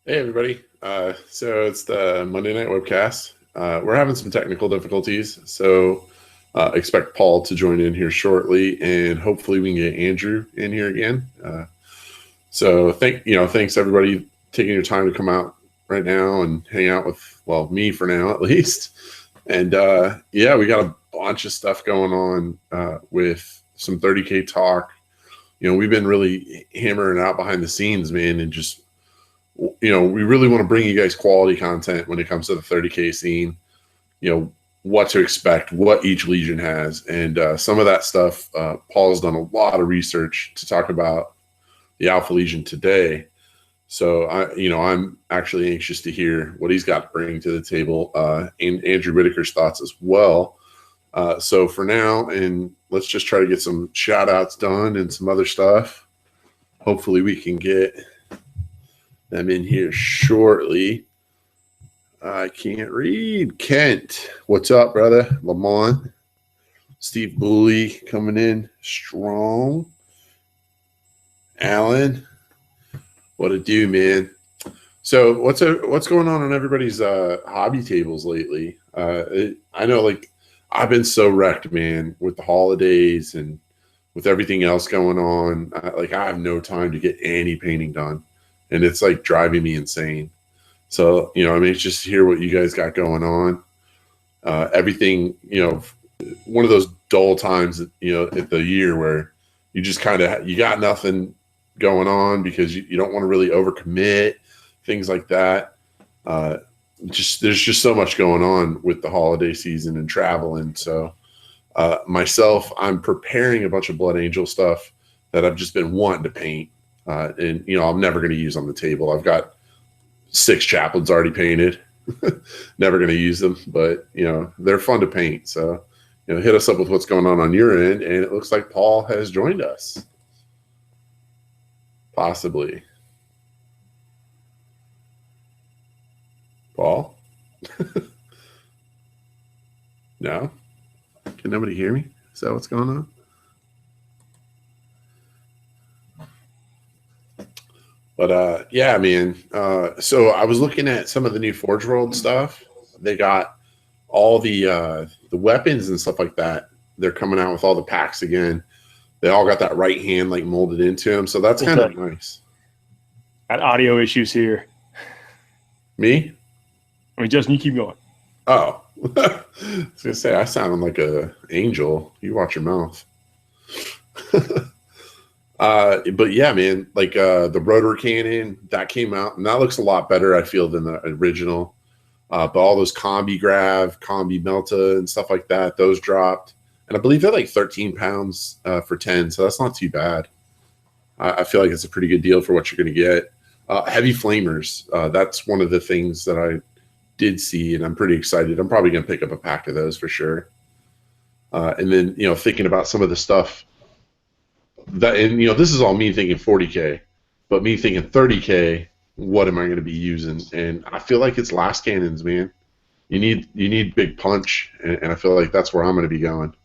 Hey everybody. So it's the Monday Night Webcast. We're having some technical difficulties, so expect Paul to join in here shortly, and hopefully we can get Andrew in here again. So thanks everybody taking your time to come out right now and hang out with me for now at least. And we got a bunch of stuff going on with some 30K talk. We've been really hammering out behind the scenes, man, and just we really want to bring you guys quality content when it comes to the 30K scene, what to expect, what each Legion has. And some of that stuff, Paul's done a lot of research to talk about the Alpha Legion today. So I'm actually anxious to hear what he's got to bring to the table, and Andrew Whitaker's thoughts as well. So for now, and let's just try to get some shout outs done and some other stuff. Hopefully we can get them in here shortly. I can't read. Kent, what's up, brother? Lamont, Steve Booley coming in strong. Alan, what a do, man. So what's going on everybody's hobby tables lately? I know, I've been so wrecked, man, with the holidays and with everything else going on. I have no time to get any painting done. And it's driving me insane. So, it's just to hear what you guys got going on. Everything, one of those dull times, at the year where you just you got nothing going on because you don't want to really overcommit, things like that. There's just so much going on with the holiday season and traveling. So myself, I'm preparing a bunch of Blood Angel stuff that I've just been wanting to paint. And I'm never going to use on the table. I've got 6 chaplains already painted. Never going to use them, but they're fun to paint. So hit us up with what's going on your end. And it looks like Paul has joined us, possibly. Paul. No, can nobody hear me? Is that what's going on? But yeah, man. So I was looking at some of the new Forge World stuff. They got all the weapons and stuff like that. They're coming out with all the packs again. They all got that right hand molded into them, so that's kind of nice. Got audio issues here. Me? I mean, Justin, you keep going. Oh, I was gonna say I sound like an angel. You watch your mouth. But yeah, man, the rotor cannon that came out, and that looks a lot better, I feel, than the original. But all those combi grav, combi melta, and stuff like that, those dropped, and I believe they're 13 pounds for 10, so that's not too bad. I feel like it's a pretty good deal for what you're going to get. Heavy flamers, that's one of the things that I did see, and I'm pretty excited. I'm probably going to pick up a pack of those for sure. And then thinking about some of the stuff. And this is all me thinking 40K, but me thinking 30K, what am I going to be using? And I feel like it's last cannons, man. You need big punch, and I feel like that's where I'm going to be going.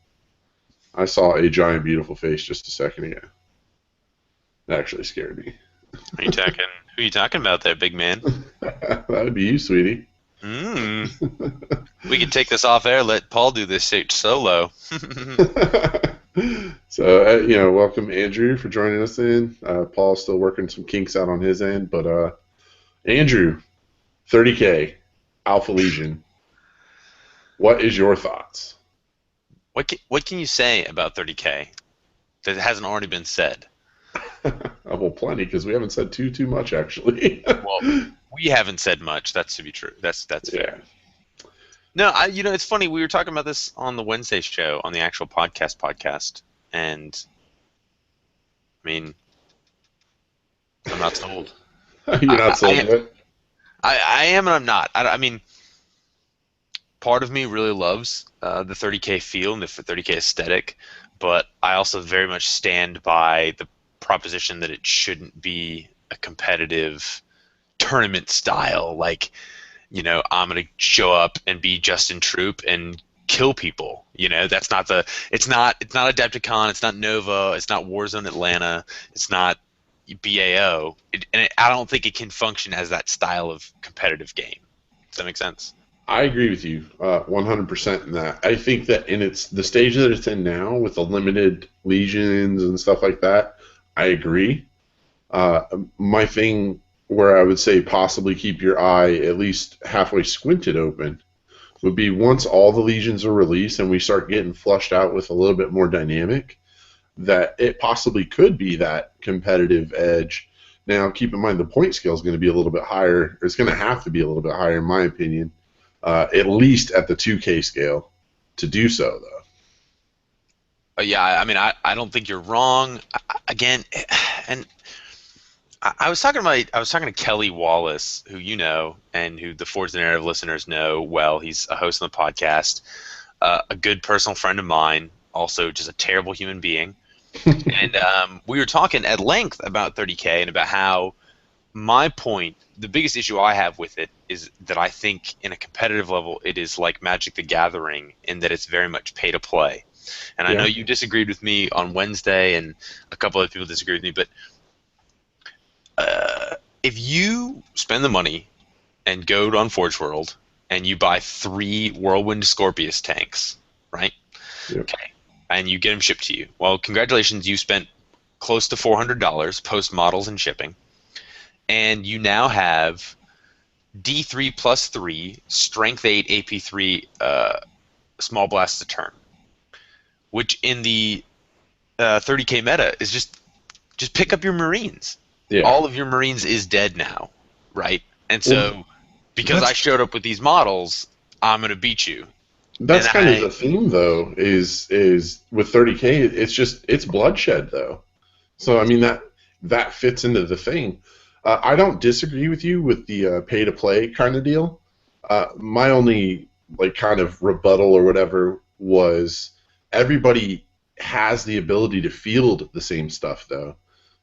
I saw a giant beautiful face just a second ago. That actually scared me. Who are you talking about there, big man? That would be you, sweetie. We can take this off air. Let Paul do this shit solo. So, welcome Andrew for joining us in. Paul's still working some kinks out on his end, but Andrew, 30K, Alpha Legion. What is your thoughts? What can you say about 30K that hasn't already been said? Well, plenty, because we haven't said too much, actually. Well, we haven't said much. That's to be true. That's fair. No, it's funny. We were talking about this on the Wednesday show, on the actual podcast, and I mean, I'm not sold. You're not sold yet? I am, and I'm not. I mean, part of me really loves the 30K feel and the 30K aesthetic, but I also very much stand by the proposition that it shouldn't be a competitive tournament style. I'm going to show up and be Justin Troop and kill people. That's not it's not Adepticon, it's not Nova, it's not Warzone Atlanta, it's not BAO, I don't think it can function as that style of competitive game. Does that make sense? I agree with you 100% in that. I think that in the stage that it's in now with the limited legions and stuff like that, I agree. My thing where I would say possibly keep your eye at least halfway squinted open would be once all the legions are released and we start getting flushed out with a little bit more dynamic, that it possibly could be that competitive edge. Now, keep in mind the point scale is going to be a little bit higher. It's going to have to be a little bit higher, in my opinion, at least at the 2K scale to do so, though. Yeah, I mean, I don't think you're wrong. Again, and I was talking to Kelly Wallace, who you know, and who the Forge the Narrative listeners know well. He's a host on the podcast, a good personal friend of mine, also just a terrible human being. And we were talking at length about 30K and about how my point, the biggest issue I have with it is that I think in a competitive level it is like Magic the Gathering in that it's very much pay to play. And I know you disagreed with me on Wednesday, and a couple other people disagreed with me, but if you spend the money and go on Forge World and you buy 3 Whirlwind Scorpius tanks, right? Yep. Okay. And you get them shipped to you. Well, congratulations, you spent close to $400 post models and shipping. And you now have D3 plus 3, Strength 8, AP3 small blasts a turn. Which in the 30K meta is just pick up your Marines. Yeah. All of your Marines is dead now, right? And so because I showed up with these models, I'm going to beat you. That's kind of the theme, though, is with 30K, it's bloodshed, though. So, I mean, that fits into the thing. I don't disagree with you with the pay-to-play kind of deal. My only, kind of rebuttal or whatever was everybody has the ability to field the same stuff, though.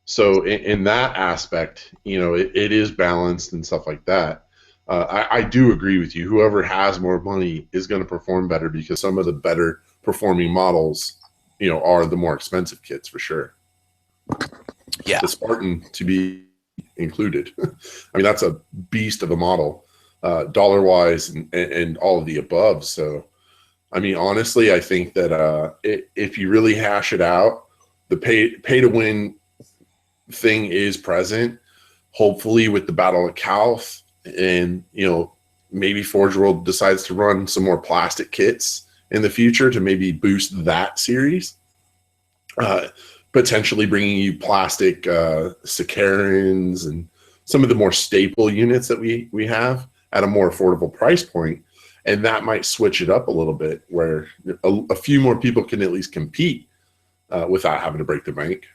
So, in that aspect, it is balanced and stuff like that. I do agree with you. Whoever has more money is going to perform better because some of the better performing models, are the more expensive kits for sure. Yeah. The Spartan to be included. I mean, that's a beast of a model, dollar-wise and all of the above. So, I mean, honestly, I think that if you really hash it out, the pay-to-win thing is present. Hopefully, with the Battle of Calth, and maybe Forge World decides to run some more plastic kits in the future to maybe boost that series, potentially bringing you plastic Sicarans and some of the more staple units that we have at a more affordable price point, and that might switch it up a little bit where a few more people can at least compete without having to break the bank.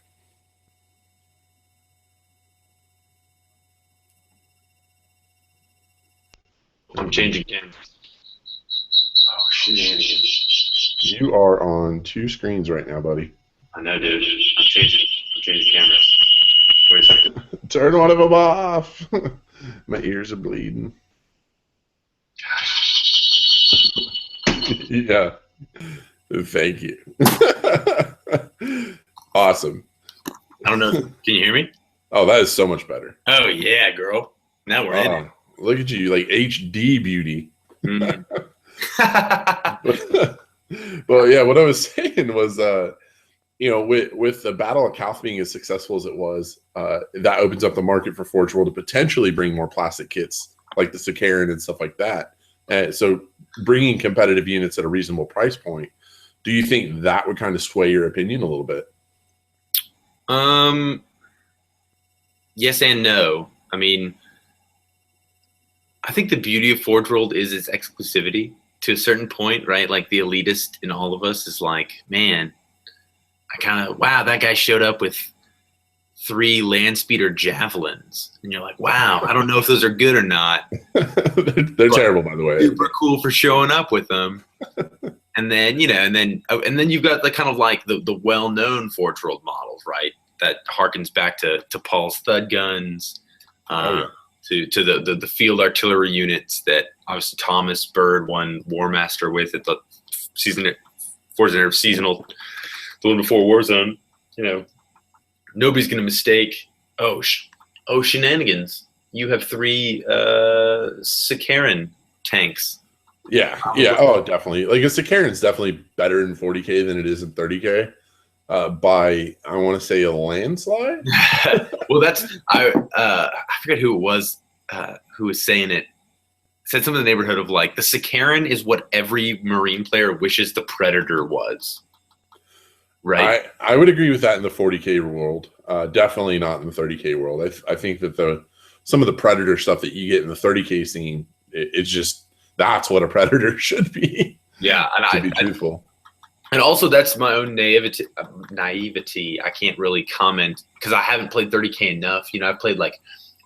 I'm changing cameras. Oh, shenanigans. You are on 2 screens right now, buddy. I know, dude. I'm changing cameras. Wait a second. Turn one of them off. My ears are bleeding. Yeah. Thank you. Awesome. I don't know. Can you hear me? Oh, that is so much better. Oh, yeah, girl. Now we're in it. Look at you, like HD beauty. Mm. Well, yeah, what I was saying was, with the Battle of Calth being as successful as it was, that opens up the market for Forge World to potentially bring more plastic kits like the Sicaran and stuff like that. So bringing competitive units at a reasonable price point, do you think that would kind of sway your opinion a little bit? Yes and no. I mean, I think the beauty of Forge World is its exclusivity to a certain point, right? Like the elitist in all of us is like, man, wow, that guy showed up with 3 land speeder javelins. And you're like, wow, I don't know if those are good or not. They're terrible, by the way. Super cool for showing up with them. And then, and then you've got the kind of like the well-known Forge World models, right? That harkens back to Paul's Thud guns, to the field artillery units that obviously Thomas Bird won War Master with at the Forge Narrative seasonal, the one before Warzone. Nobody's going to mistake Oh, shenanigans! You have 3 Sakaran tanks. Yeah, yeah. Oh, definitely. Like a Sakaran's definitely better in 40K than it is in 30K. By I want to say a landslide. Well, I forget who it was who was saying it. Said something in the neighborhood of like the Sakaran is what every Marine player wishes the Predator was. Right. I would agree with that in the 40K world. Definitely not in the 30K world. I think that some of the Predator stuff that you get in the 30K scene, it's just that's what a Predator should be. Yeah, and to be truthful. And also, that's my own naivety. I can't really comment because I haven't played 30K enough. You know, I've played like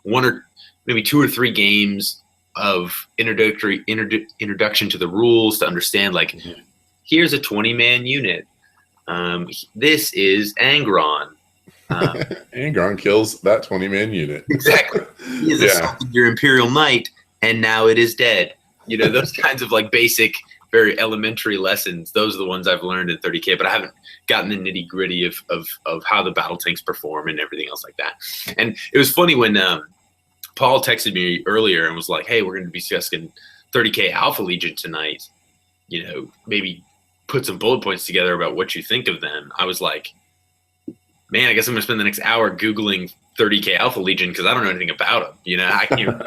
1 or maybe 2 or 3 games of introduction to the rules to understand. Like, here's a 20-man unit. This is Angron. Angron kills that 20-man unit. Exactly. He has assaulted your Imperial Knight, and now it is dead. You know, those kinds of like basic, very elementary lessons. Those are the ones I've learned in 30K, but I haven't gotten the nitty gritty of how the battle tanks perform and everything else like that. And it was funny when Paul texted me earlier and was like, "Hey, we're going to be discussing 30K Alpha Legion tonight. You know, maybe put some bullet points together about what you think of them." I was like, man, I guess I'm going to spend the next hour Googling 30K Alpha Legion because I don't know anything about them. You know, I can't.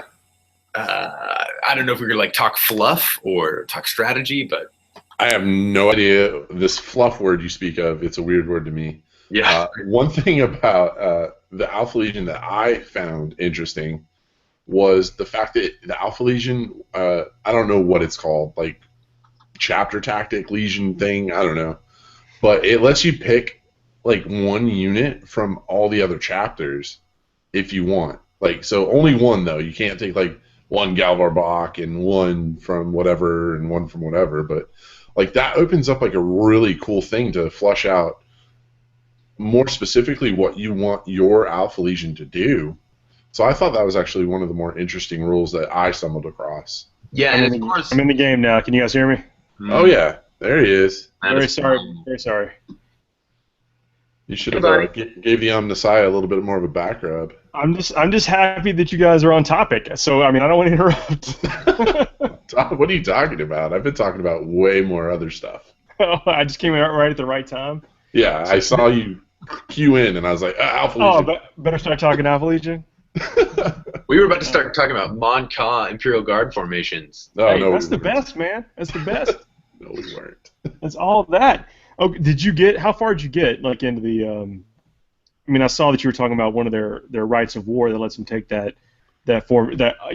I don't know if we could like talk fluff or talk strategy, but I have no idea. This fluff word you speak of, it's a weird word to me. Yeah. One thing about the Alpha Legion that I found interesting was the fact that the Alpha Legion, I don't know what it's called, like chapter tactic Legion thing, I don't know, but it lets you pick like 1 unit from all the other chapters if you want. Like, so only 1 though. You can't take like 1 Galvar Bach and 1 from whatever and 1 from whatever, but like that opens up like a really cool thing to flush out more specifically what you want your Alpha Legion to do. So I thought that was actually one of the more interesting rules that I stumbled across. Yeah, and of course I'm in the game now. Can you guys hear me? Oh yeah, there he is. Very sorry. Very sorry. You should have gave the Omnissiah a little bit more of a back rub. I'm just happy that you guys are on topic. So I mean, I don't want to interrupt. What are you talking about? I've been talking about way more other stuff. Oh, I just came out right at the right time. Yeah, I saw you cue in, and I was like, Alpha Legion. Oh, better start talking Alpha Legion. We were about to start talking about Mon Ka Imperial Guard formations. Oh, hey, no, that's the best, man. That's the best. No, we weren't. That's all of that. Oh, how far did you get, like, into the, I mean, I saw that you were talking about one of their rights of war that lets them take that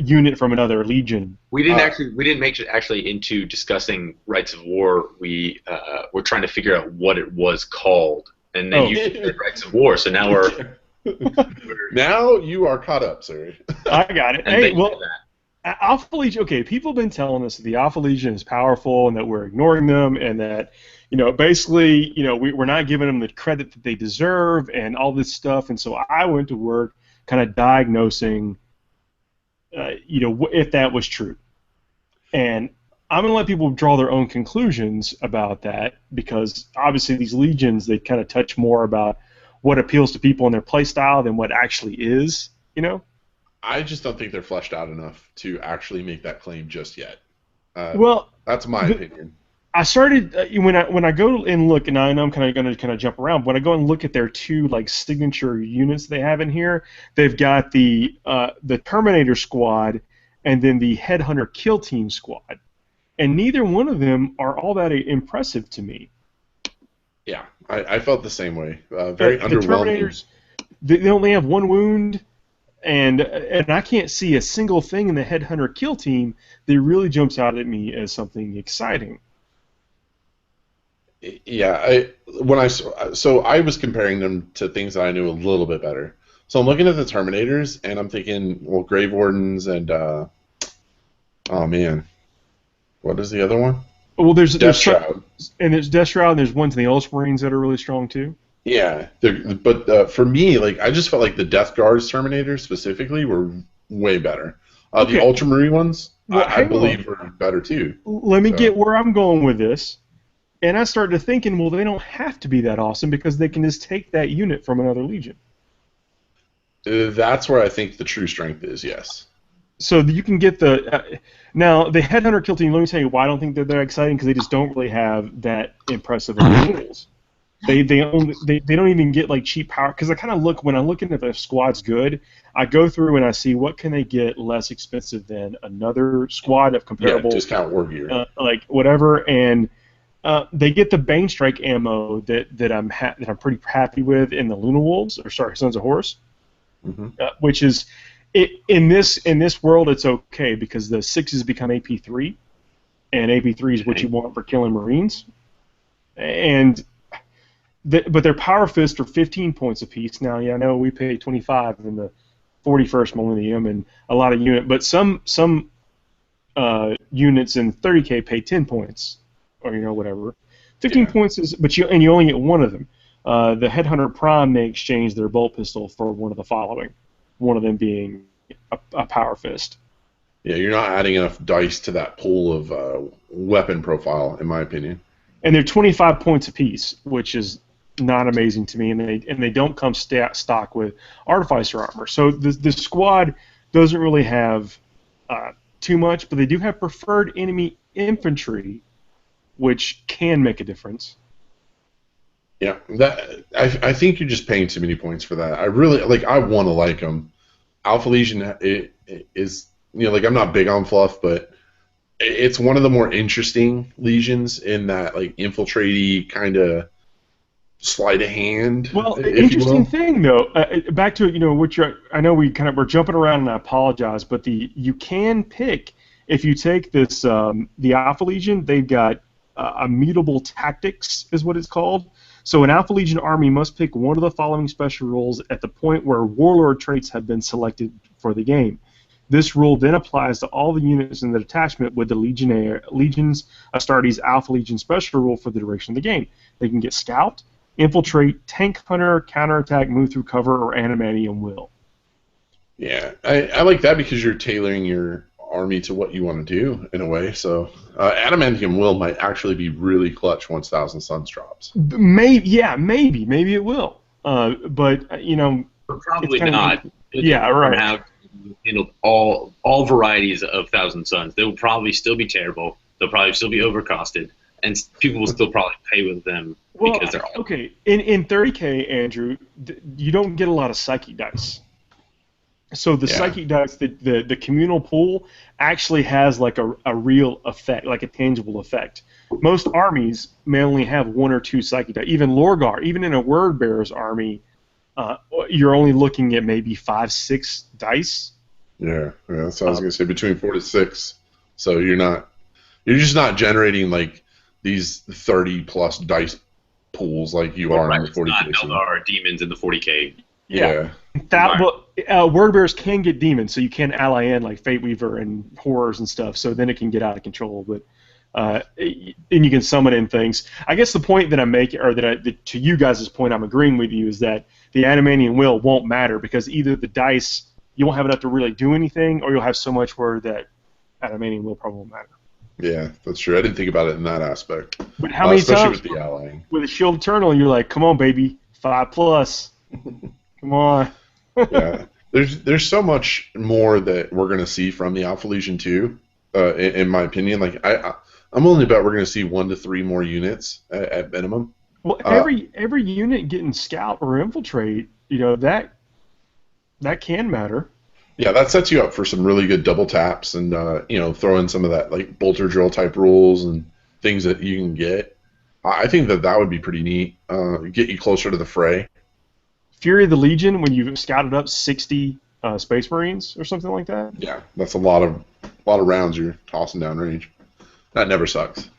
unit from another legion. We didn't make it actually into discussing rights of war. We were trying to figure out what it was called, and then you said rights of war. So now we're now you are caught up, sir. I got it. Hey, well, Alpha Legion. Okay, people have been telling us that the Alpha Legion is powerful and that we're ignoring them, and that basically, we're not giving them the credit that they deserve, and all this stuff. And so I went to work, kind of diagnosing, if that was true. And I'm going to let people draw their own conclusions about that, because obviously these legions, they kind of touch more about what appeals to people in their play style than what actually is, I just don't think they're fleshed out enough to actually make that claim just yet. Well, that's my opinion. I started when I go and look, and I know I'm going to jump around. But when I go and look at their 2 signature units they have in here, they've got the Terminator squad and then the Headhunter Kill Team squad, and neither one of them are all that impressive to me. Yeah, I felt the same way. Very underwhelming. The Terminators, they only have 1 wound, and I can't see a single thing in the Headhunter Kill Team that really jumps out at me as something exciting. Yeah, I was comparing them to things that I knew a little bit better. So I'm looking at the Terminators, and I'm thinking, well, Grave Wardens and oh man, what is the other one? Well, there's Death Shroud. And there's Death Shroud, and there's ones in the Ultramarines that are really strong too. Yeah, but for me, I just felt like the Death Guard's Terminators specifically were way better. Okay. The Ultramarine ones, well, I believe, were better too. Let me get where I'm going with this. And I started thinking, well, they don't have to be that awesome because they can just take that unit from another legion. That's where I think the true strength is. Yes. So you can get the now the Headhunter kill team. Let me tell you why I don't think they're that exciting, because they just don't really have that impressive of rules. They don't even get like cheap power, because I kind of look when I'm looking if a squad's good, I go through and I see what can they get less expensive than another squad of comparable discount war gear, like whatever, and they get the Bane Strike ammo that I'm pretty happy with in the Luna Wolves, or sorry, Sons of Horus, which is in this world it's okay because the 6s become AP3, and AP3 is what you want for killing Marines, and but their Power Fists are 15 points apiece. Now, yeah, I know we pay 25 in the 41st Millennium and a lot of but some units in 30K pay 10 points, or whatever. 15 points is, but you only get one of them. The Headhunter Prime may exchange their bolt pistol for one of the following, one of them being a Power Fist. Yeah, you're not adding enough dice to that pool of weapon profile, in my opinion. And they're 25 points apiece, which is not amazing to me, and they don't come stock with Artificer armor. So the squad doesn't really have too much, but they do have preferred enemy infantry, which can make a difference. Yeah, that I think you're just paying too many points for that. I really I want to like them. Alpha Legion is I'm not big on fluff, but it's one of the more interesting legions in that infiltrate-y kind of sleight of hand. Well, interesting thing though, back to which I know we're jumping around, and I apologize, but you can pick if you take this the Alpha Legion. They've got immutable tactics is what it's called. So an Alpha Legion army must pick one of the following special rules at the point where warlord traits have been selected for the game. This rule then applies to all the units in the detachment with the Legion's Astartes Alpha Legion special rule for the duration of the game. They can get Scout, Infiltrate, Tank Hunter, Counterattack, Move Through Cover, or Adamantium Will. Yeah, I like that because you're tailoring your army to what you want to do in a way. So Adamantium Will might actually be really clutch once Thousand Suns drops. Maybe it will. But probably not. Yeah, right. Handled all varieties of Thousand Suns. They will probably still be terrible. They'll probably still be overcosted, and people will still probably pay with them because they're all okay. In 30K, Andrew, you don't get a lot of psychic dice. So the psychic dice, the communal pool actually has a real effect, like a tangible effect. Most armies may only have one or two psychic dice. Even Lorgar, even in a Word Bearer's army, you're only looking at maybe 5-6 dice. Yeah, so I was gonna say between 4 to 6. So you're just not generating these 30+ dice pools like you are in the 40K. Not Eldar demons in the 40K. Yeah. Word Bearers can get demons, so you can ally in like Fate Weaver and horrors and stuff. So then it can get out of control, but. And you can summon in things. I guess the point that I'm making, or to you guys' point, I'm agreeing with you, is that the Adamantium Will won't matter because either the dice you won't have enough to really do anything, or you'll have so much where that Adamantium Will probably won't matter. Yeah, that's true. I didn't think about it in that aspect. But how many times with the allying, with a Shield Eternal, you're like, come on, baby, 5+, come on. Yeah, there's so much more that we're gonna see from the Alpha Legion 2, in my opinion. I'm willing to bet we're going to see 1 to 3 more units at minimum. Well, every unit getting Scout or Infiltrate, that can matter. Yeah, that sets you up for some really good double taps and throw in some of that bolter drill type rules and things that you can get. I think that would be pretty neat. Get you closer to the fray. Fury of the Legion, when you've scouted up 60 Space Marines or something like that. Yeah, that's a lot of rounds you're tossing down range. That never sucks.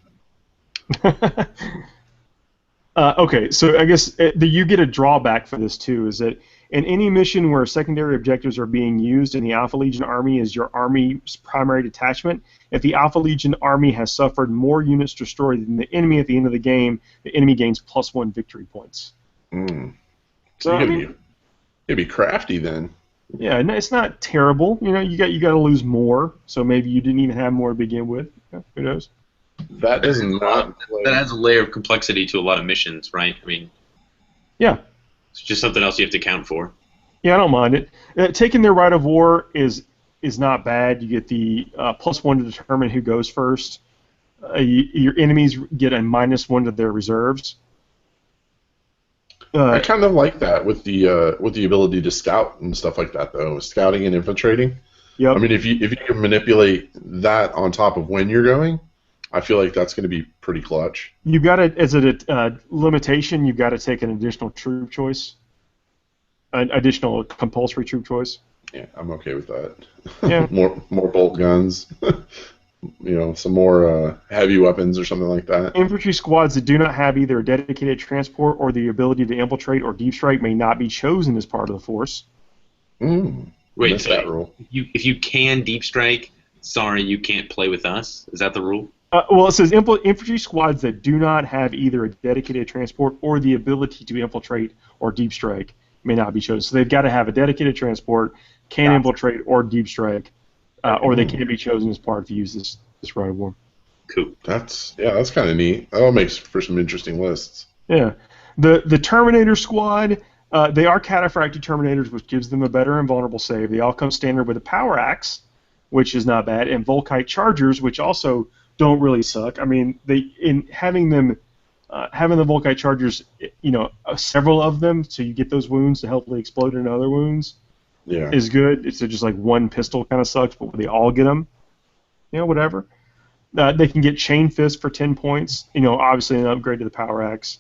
Okay, so I guess you get a drawback for this too, is that in any mission where secondary objectives are being used and the Alpha Legion army is your army's primary detachment, if the Alpha Legion army has suffered more units destroyed than the enemy at the end of the game, the enemy gains +1 victory points. So you'd be crafty then. Yeah, it's not terrible. You got to lose more, so maybe you didn't even have more to begin with. Who knows? That adds a layer of complexity to a lot of missions, right? I mean, yeah, it's just something else you have to account for. Yeah, I don't mind it. Taking their right of war is not bad. You get the +1 to determine who goes first. Your enemies get a -1 to their reserves. I kind of like that with the ability to scout and stuff like that, though. Scouting and infiltrating. Yep. I mean, if you can manipulate that on top of when you're going, I feel like that's going to be pretty clutch. You've got to, as a limitation, you've got to take an additional troop choice, an additional compulsory troop choice. Yeah, I'm okay with that. Yeah. more bolt guns. Some more heavy weapons or something like that. Infantry squads that do not have either a dedicated transport or the ability to infiltrate or deep strike may not be chosen as part of the force. Wait, that rule. If you can deep strike, sorry, you can't play with us. Is that the rule? Well, it says infantry squads that do not have either a dedicated transport or the ability to infiltrate or deep strike may not be chosen. So they've got to have a dedicated transport, can infiltrate or deep strike, or they can't be chosen as part to use this right of war. Cool. That's kind of neat. That makes for some interesting lists. Yeah, the Terminator squad. They are cataphractic Terminators, which gives them a better invulnerable save. They all come standard with a power axe, which is not bad, and Volkite Chargers, which also don't really suck. I mean, having the Volkite Chargers, several of them, so you get those wounds to hopefully explode into other wounds. Yeah. Is good. It's just like one pistol kind of sucks, but they all get them. Whatever. They can get Chain Fist for 10 points. Obviously an upgrade to the power axe,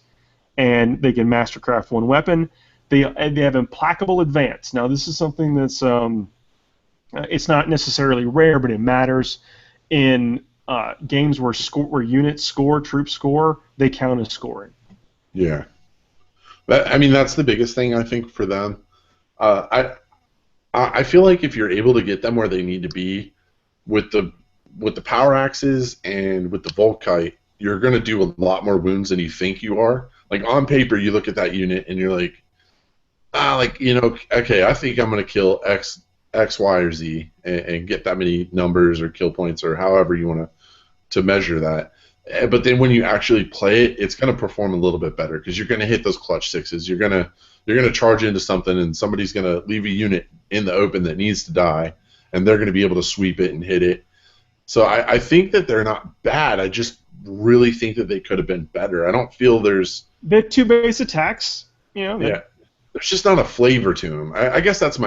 and they can mastercraft one weapon. They have Implacable Advance. Now this is something that's it's not necessarily rare, but it matters in games where units score, troops score. They count as scoring. Yeah. That's the biggest thing I think for them. I feel like if you're able to get them where they need to be with the power axes and with the Volkite, you're going to do a lot more wounds than you think you are. Like on paper, you look at that unit and you're like, okay, I think I'm going to kill X, Y, or Z and get that many numbers or kill points or however you want to measure that. But then when you actually play it, it's going to perform a little bit better because you're going to hit those clutch sixes. You're going to charge into something and somebody's going to leave a unit in the open that needs to die, and they're going to be able to sweep it and hit it. So I think that they're not bad. I just really think that they could have been better. I don't feel there's... They're two base attacks. Yeah. There's just not a flavor to them. I guess that's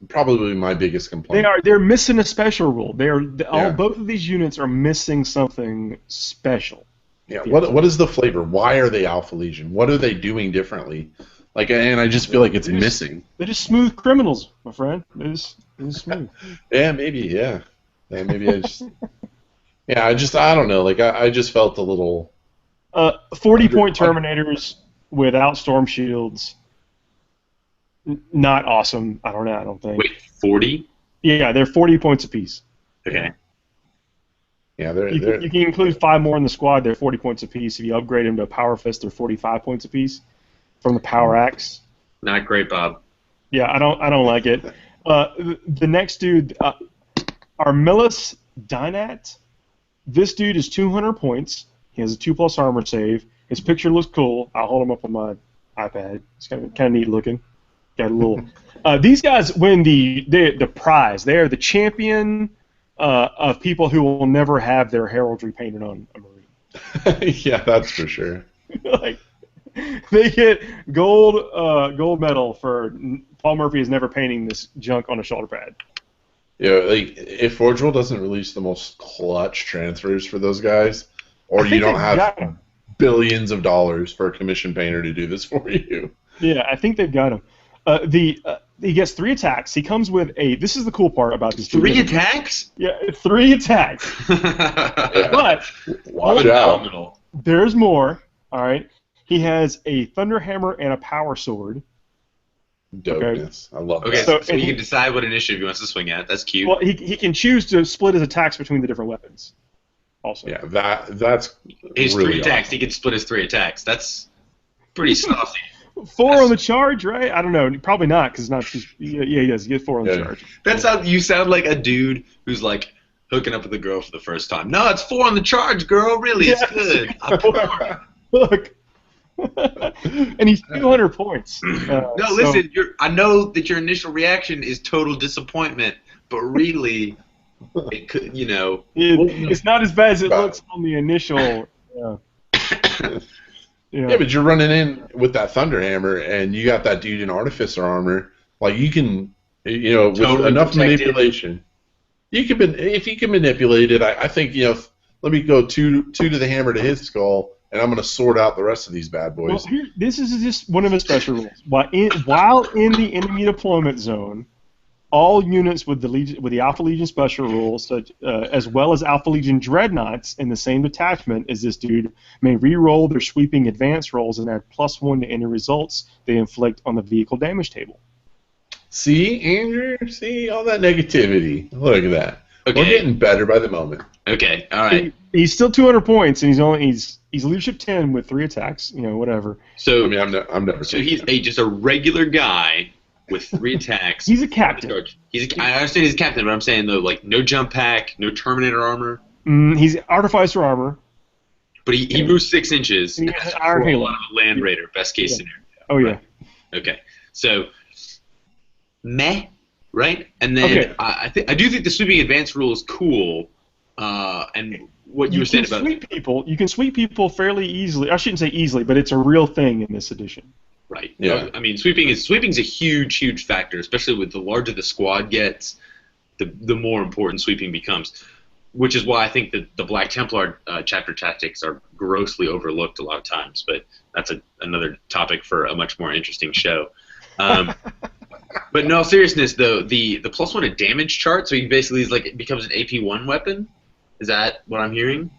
probably my biggest complaint. They're missing a special rule. Both of these units are missing something special. Yeah. What is the flavor? Why are they Alpha Legion? What are they doing differently? And I just feel like it's missing. They're just smooth criminals, my friend. They're just smooth. Yeah, maybe. Yeah. Maybe I just. Yeah, I don't know. I just felt a little. 40-point Terminators without storm shields. Not awesome. I don't think. Wait, 40? Yeah, they're 40 points apiece. Okay. Yeah, you can include 5 more in the squad. They're 40 points apiece. If you upgrade them to a Power Fist, they're 45 points apiece from the Power Axe. Not great, Bob. Yeah, I don't like it. The next dude, Armillus Dynat. This dude is 200 points. He has a 2+ armor save. His picture looks cool. I'll hold him up on my iPad. It's kind of neat looking. Got a little. These guys win the prize. They are the champion of people who will never have their heraldry painted on a Marine. Yeah, that's for sure. They get gold medal for Paul Murphy is never painting this junk on a shoulder pad. Yeah, if Forge World doesn't release the most clutch transfers for those guys, or you don't have billions of dollars for a commission painter to do this for you. Yeah, I think they've got him. He gets 3 attacks. He comes with this is the cool part about this. 3 attacks? Yeah, 3 attacks. But watch out. There's more. All right. He has a Thunder Hammer and a Power Sword. Dopeness. I love that. Okay, so he can decide what initiative he wants to swing at. That's cute. Well, he can choose to split his attacks between the different weapons. Also. Yeah, that's his really 3 attacks. awesome. He can split his 3 attacks. That's pretty saucy. 4 on the charge, right? I don't know. Probably not, because not just. Yeah, he does. He gets 4 on the charge. That's how you sound like a dude who's like hooking up with a girl for the first time. No, it's 4 on the charge, girl. Really, it's good. I'm poor. Look, And he's 200 points. No, listen. I know that your initial reaction is total disappointment, but really, it could, it's not as bad as it looks on the initial. Yeah, but you're running in with that Thunderhammer, and you got that dude in Artificer armor. Like, you can, with Totally enough protected. manipulation, if you can manipulate it, I think, let me go two to the hammer to his skull, and I'm going to sort out the rest of these bad boys. Well, this is just one of his special rules. While in the enemy deployment zone, all units with the Alpha Legion special rules, such as well as Alpha Legion dreadnoughts in the same detachment as this dude, may re-roll their sweeping advance rolls and add +1 to any results they inflict on the vehicle damage table. See, Andrew? See all that negativity? Look at that. Okay. We're getting better by the moment. Okay, all right. He's still 200 points, and he's leadership 10 with 3 attacks. Whatever. So I mean, I'm never. So he's just a regular guy with 3 attacks. He's a captain. I understand he's a captain, but I'm saying though, like, no jump pack, no Terminator armor. He's Artificer armor. But he moves 6 inches. And he has Iron Halo. Land Raider, best case scenario. Oh yeah. Okay, so meh, right? And then I do think the sweeping advance rule is cool. And what you were saying about you can sweep people fairly easily. I shouldn't say easily, but it's a real thing in this edition. Right. Yeah. I mean, sweeping's a huge factor, especially with the larger the squad gets, the more important sweeping becomes. Which is why I think that the Black Templar chapter tactics are grossly overlooked a lot of times. But that's another topic for a much more interesting show. But in all seriousness, though, the +1 to damage chart, so he basically it becomes an AP1 weapon. Is that what I'm hearing?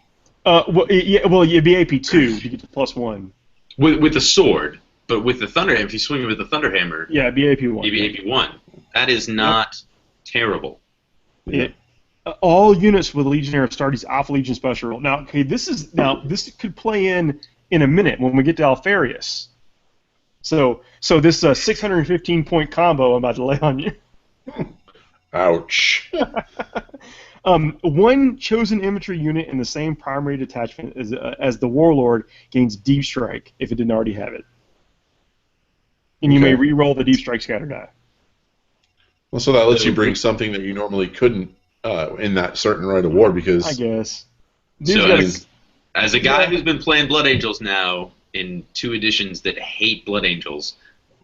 Well, it'd be AP2 to get to +1. With the sword. But with the Thunderhammer, if you swing it with the Thunderhammer, yeah, it'd be AP1. It'd be AP1. That is not terrible. All units with Legionnaire Astartes Alpha Legion special rule. Now, this could play in a minute when we get to Alfarius. So this 615-point combo I'm about to lay on you. Ouch. One chosen infantry unit in the same primary detachment as the Warlord gains Deep Strike if it didn't already have it. And you may re-roll the Deep Strike scatter die. Well, so that lets you bring something that you normally couldn't in that certain rite of war, because... I guess. As a guy who's been playing Blood Angels now in 2 editions that hate Blood Angels,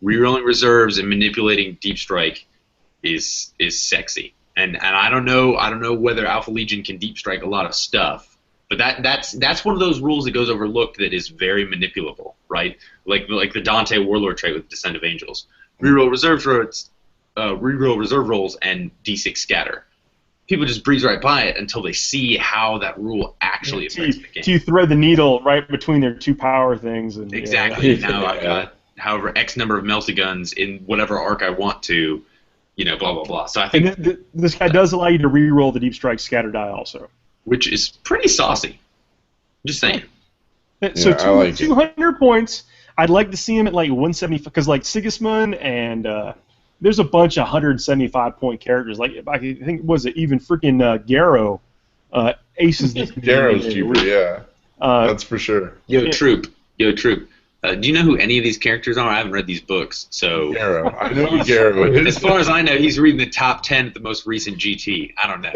re-rolling reserves and manipulating Deep Strike is sexy. And I don't know whether Alpha Legion can Deep Strike a lot of stuff. But that's one of those rules that goes overlooked that is very manipulable, right? Like the Dante Warlord trait with Descent of Angels. Reroll reserve rolls and D6 scatter. People just breeze right by it until they see how that rule actually affects the game. You thread the needle right between their 2 power things. And, exactly. Now I've got however X number of melty guns in whatever arc I want to, blah blah blah. So I think this guy does allow you to re-roll the Deep Strike scatter die also. Which is pretty saucy. Just saying. So 200 points. I'd like to see him at like 175, because like Sigismund and there's a bunch of 175-point characters. Like I think even freaking Garrow aces this. Garrow's cheaper, yeah. That's for sure. Yo, Troop. Do you know who any of these characters are? I haven't read these books, so... Garrow. I know who Garrow is. As far as I know, he's reading the top 10 at the most recent GT. I don't know.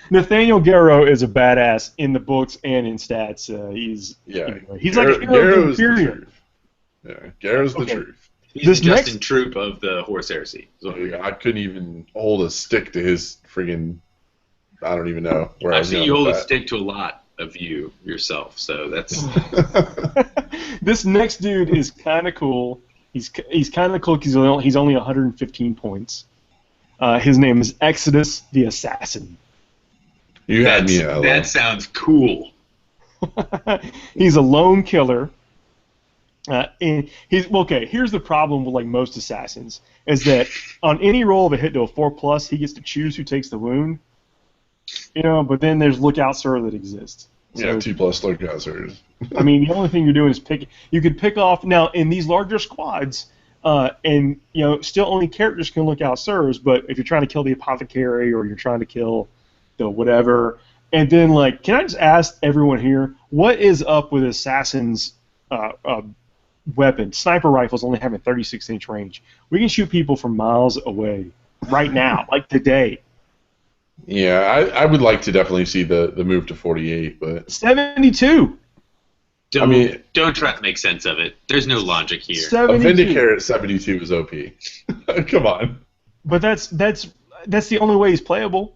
Nathaniel Garrow is a badass in the books and in stats. He's like a hero of the Imperium. Yeah, Garrow's the truth. He's the Justin Troop of the Horus Heresy. I couldn't even hold a stick to his friggin'... I don't even know where I've seen you hold a stick to a lot of yourself, so that's... This next dude is kind of cool. He's kind of cool because he's only 115 points. His name is Exodus the Assassin. That sounds cool. He's a lone killer. And here's the problem with like most assassins is that on any roll of a hit to a 4+, he gets to choose who takes the wound. But then there's lookout sir that exists. So, 2+ lookout sirs. I mean, the only thing you're doing is you could pick off now in these larger squads, and still only characters can look out sirs. But if you're trying to kill the apothecary or you're trying to kill the whatever, and then can I just ask everyone here, what is up with assassins weapon. Sniper rifles only have a 36-inch range. We can shoot people from miles away right now, like today. Yeah, I would like to definitely see the move to 48, but 72. Don't try to make sense of it. There's no logic here. 72. a Vindicator at 72 is OP. Come on. But that's the only way he's playable.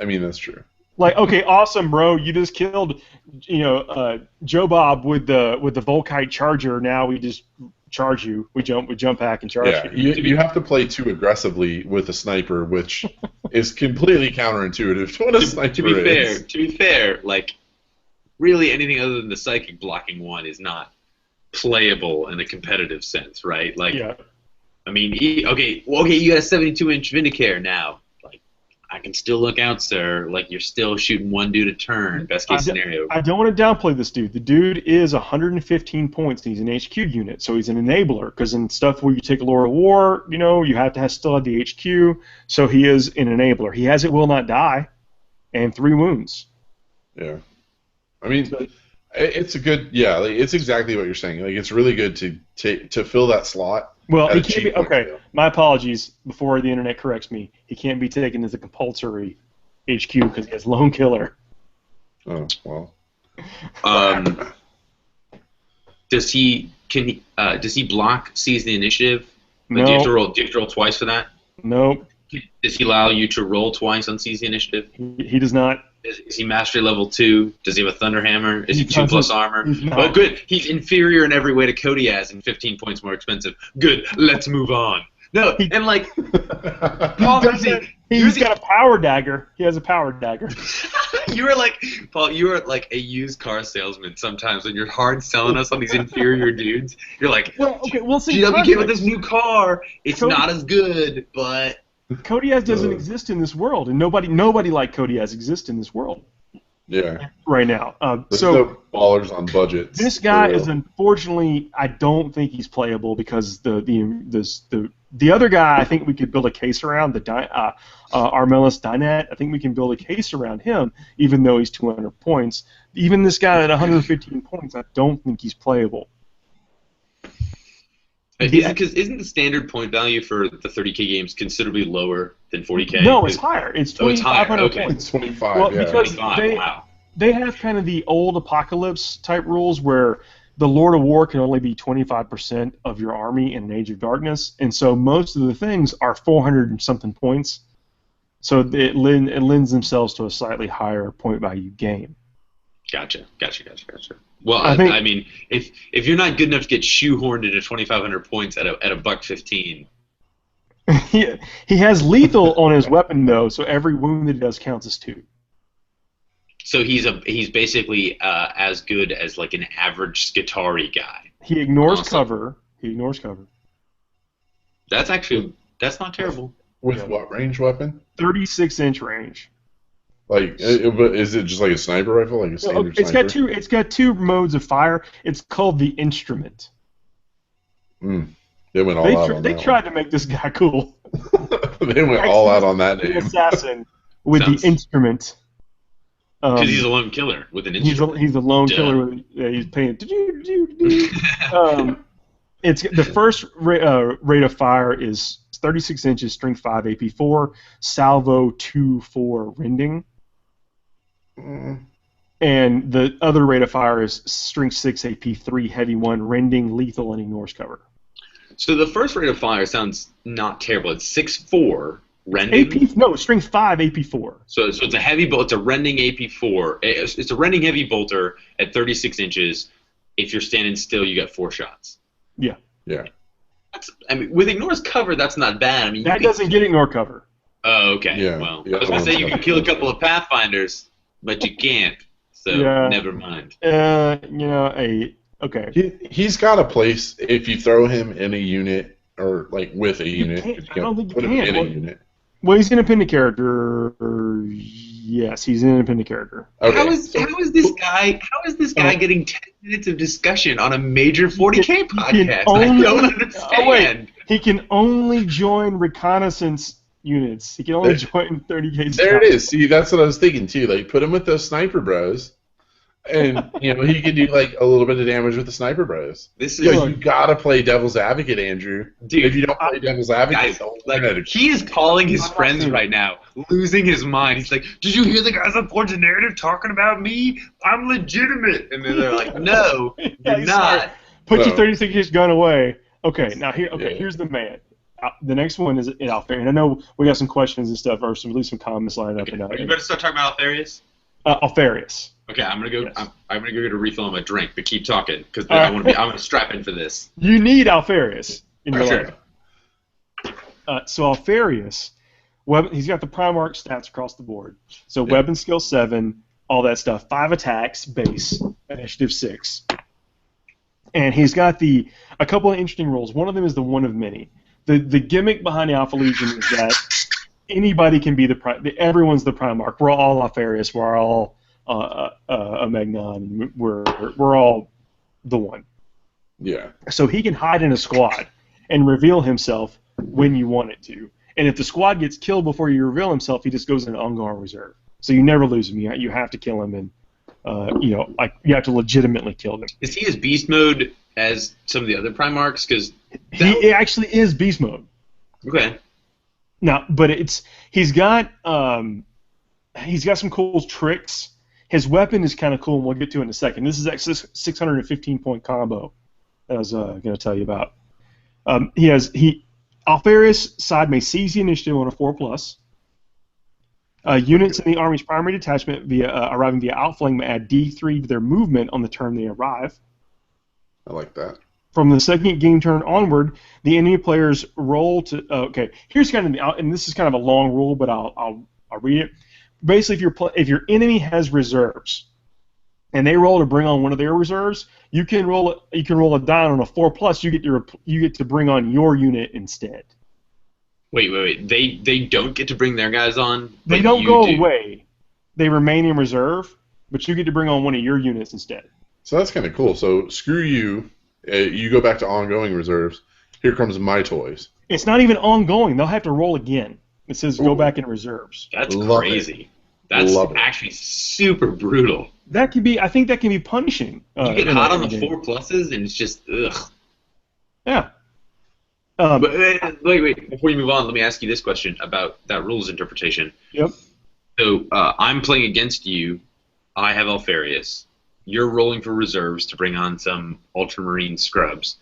I mean, that's true. Like, okay, awesome, bro. You just killed, Joe Bob with the Volkite Charger. Now we just charge you. We jump back and charge you. You have to play too aggressively with a sniper, which is completely counterintuitive to what a sniper is. To be fair, like, really anything other than the psychic blocking one is not playable in a competitive sense, right? Like, Yeah. I mean, you got a 72-inch Vindicator now. Like, I can still look out, sir. Like, you're still shooting one dude a turn. Best case scenario. I don't want to downplay this dude. The dude is 115 points. And he's an HQ unit, so he's an enabler. Because in stuff where you take a Lord of War, you have to still have the HQ. So he is an enabler. He has It Will Not Die, and 3 wounds. Yeah. I mean, it's a good, it's exactly what you're saying. Like, it's really good to fill that slot. Well, he can't be, okay, my apologies before the internet corrects me. He can't be taken as a compulsory HQ because he has Lone Killer. Oh, well. Does he block Seize the Initiative? No. Do you have to roll twice for that? Nope. Does he allow you to roll twice on Seize the Initiative? He does not. Is he Mastery level 2? Does he have a Thunder Hammer? Is he 2+ armor? Oh, good. He's inferior in every way to Kodiaz and 15 points more expensive. Good. Let's move on. No, and like, Paul, he's got a power dagger. He has a power dagger. You were like, Paul, you are like a used car salesman sometimes when you're hard selling us on these inferior dudes. You're like, well, okay, we'll see. GW came with this new car. It's not as good, but Kodiaz doesn't exist in this world, and nobody like Kodiaz exists in this world. Yeah. Right now. There's So no ballers on budgets. this guy is unfortunately, I don't think he's playable because the other guy, I think we could build a case around, Armelis Dynat. I think we can build a case around him, even though he's 200 points. Even this guy at 115 points, I don't think he's playable. Because isn't the standard point value for the 30K games considerably lower than 40K? No, it's higher. It's 2,500 Okay. points. It's 25, Well, yeah. because 25, wow. they have kind of the old Apocalypse type rules where the Lord of War can only be 25% of your army in an Age of Darkness, and so most of the things are 400 and something points. So it lends themselves to a slightly higher point value game. Gotcha. Well, I mean, if you're not good enough to get shoehorned into 2,500 points at a $1.15. He has lethal on his weapon though, so every wound that he does counts as 2. So he's basically as good as like an average Skitarii guy. He ignores Awesome. cover. He ignores cover. That's not terrible. With what range weapon? 36-inch range. Like, is it just like a sniper rifle, like a standard sniper? It's got two modes of fire. It's called the instrument. They went all out on that. They tried to make this guy cool. They went all out on that The name. assassin with the instrument. Because he's a lone killer with an instrument. He's a lone killer. He's paying. It's the first rate of fire is 36 inches, strength 5, AP4, salvo 2-4 rending. And the other rate of fire is strength 6, AP3, heavy 1, rending, lethal, and ignores cover. So the first rate of fire sounds not terrible. It's 6-4 rending. Strength 5, AP4. So it's a heavy bolt. It's a rending AP4. It's a rending heavy bolter at 36 inches. If you're standing still, you got 4 shots. Yeah. With ignores cover, that's not bad. I mean, that doesn't get ignore cover. Oh, okay. Yeah. Well, I was gonna say you can kill a couple of Pathfinders, but you can't. So never mind. Okay. He's got a place if you throw him in a unit or like with a unit. I don't think you put him can. in a unit. Well, he's an independent character. Yes, he's an independent character. Okay. How is this guy getting 10 minutes of discussion on a major 40K podcast? I don't understand. Oh, wait. He can only join reconnaissance units. He can only join 30K. There it is. See, that's what I was thinking too. Like, put him with those sniper bros, And he can do like a little bit of damage with the sniper bros. This is You gotta play devil's advocate, Andrew. dude. If you don't play devil's advocate, Guys, the whole like internet he is calling his I'm not friends seeing right now, losing his mind. He's like, "Did you hear the guys on Forge of Narrative talking about me? I'm legitimate." And then they're like, "No, you're he's not." sorry. Put your No. 36-inch gun away. Okay, now here's the man. The next one is Alfair, and I know we got some questions and stuff, or at least some comments lined up. Okay, are you going to start talking about Alfarius? Alfarius. Okay, I'm gonna go. Yes. I'm gonna go get a refill on my drink, but keep talking because I want to be. I'm gonna strap in for this. You need Alfarius in your Okay. life. So Alfarius, he's got the Primarch stats across the board. So Yeah. weapon skill 7, all that stuff. 5 attacks, base, initiative 6. And he's got a couple of interesting rules. One of them is the one of many. The gimmick behind the Alpha Legion is that anybody can be everyone's the Primarch. We're all Alfarius. We're all a Magnon. We're all the one. Yeah. So he can hide in a squad and reveal himself when you want it to. And if the squad gets killed before you reveal himself, he just goes into ongoing reserve. So you never lose him. You have to kill him, and you have to legitimately kill him. Is he as beast mode as some of the other Primarchs? Because He actually is beast mode. okay, Now, but he's got some cool tricks. His weapon is kind of cool, and we'll get to it in a second. This is that 615-point combo that I was going to tell you about. Alfarius side may seize the initiative on a 4+. Units in the Army's primary detachment arriving via outflank may add D3 to their movement on the turn they arrive. I like that. From the second game turn onward, the enemy players roll to. Okay, here's kind of and this is kind of a long rule, but I'll read it. Basically, if your enemy has reserves, and they roll to bring on one of their reserves, you can roll a die on a 4+. You get to bring on your unit instead. wait. They don't get to bring their guys on. They but don't you go do. away. They remain in reserve, but you get to bring on one of your units instead. So that's kind of cool. So screw you. You go back to ongoing reserves. Here comes my toys. It's not even ongoing. They'll have to roll again. It says go Ooh. back in reserves. That's Love crazy. That's Love it. actually super brutal. That can be. I think that can be punishing. You get in hot a on the game. 4+, and it's just ugh. Yeah. But wait. Before you move on, let me ask you this question about that rules interpretation. Yep. So I'm playing against you. I have Alfarius. You're rolling for reserves to bring on some Ultramarine scrubs,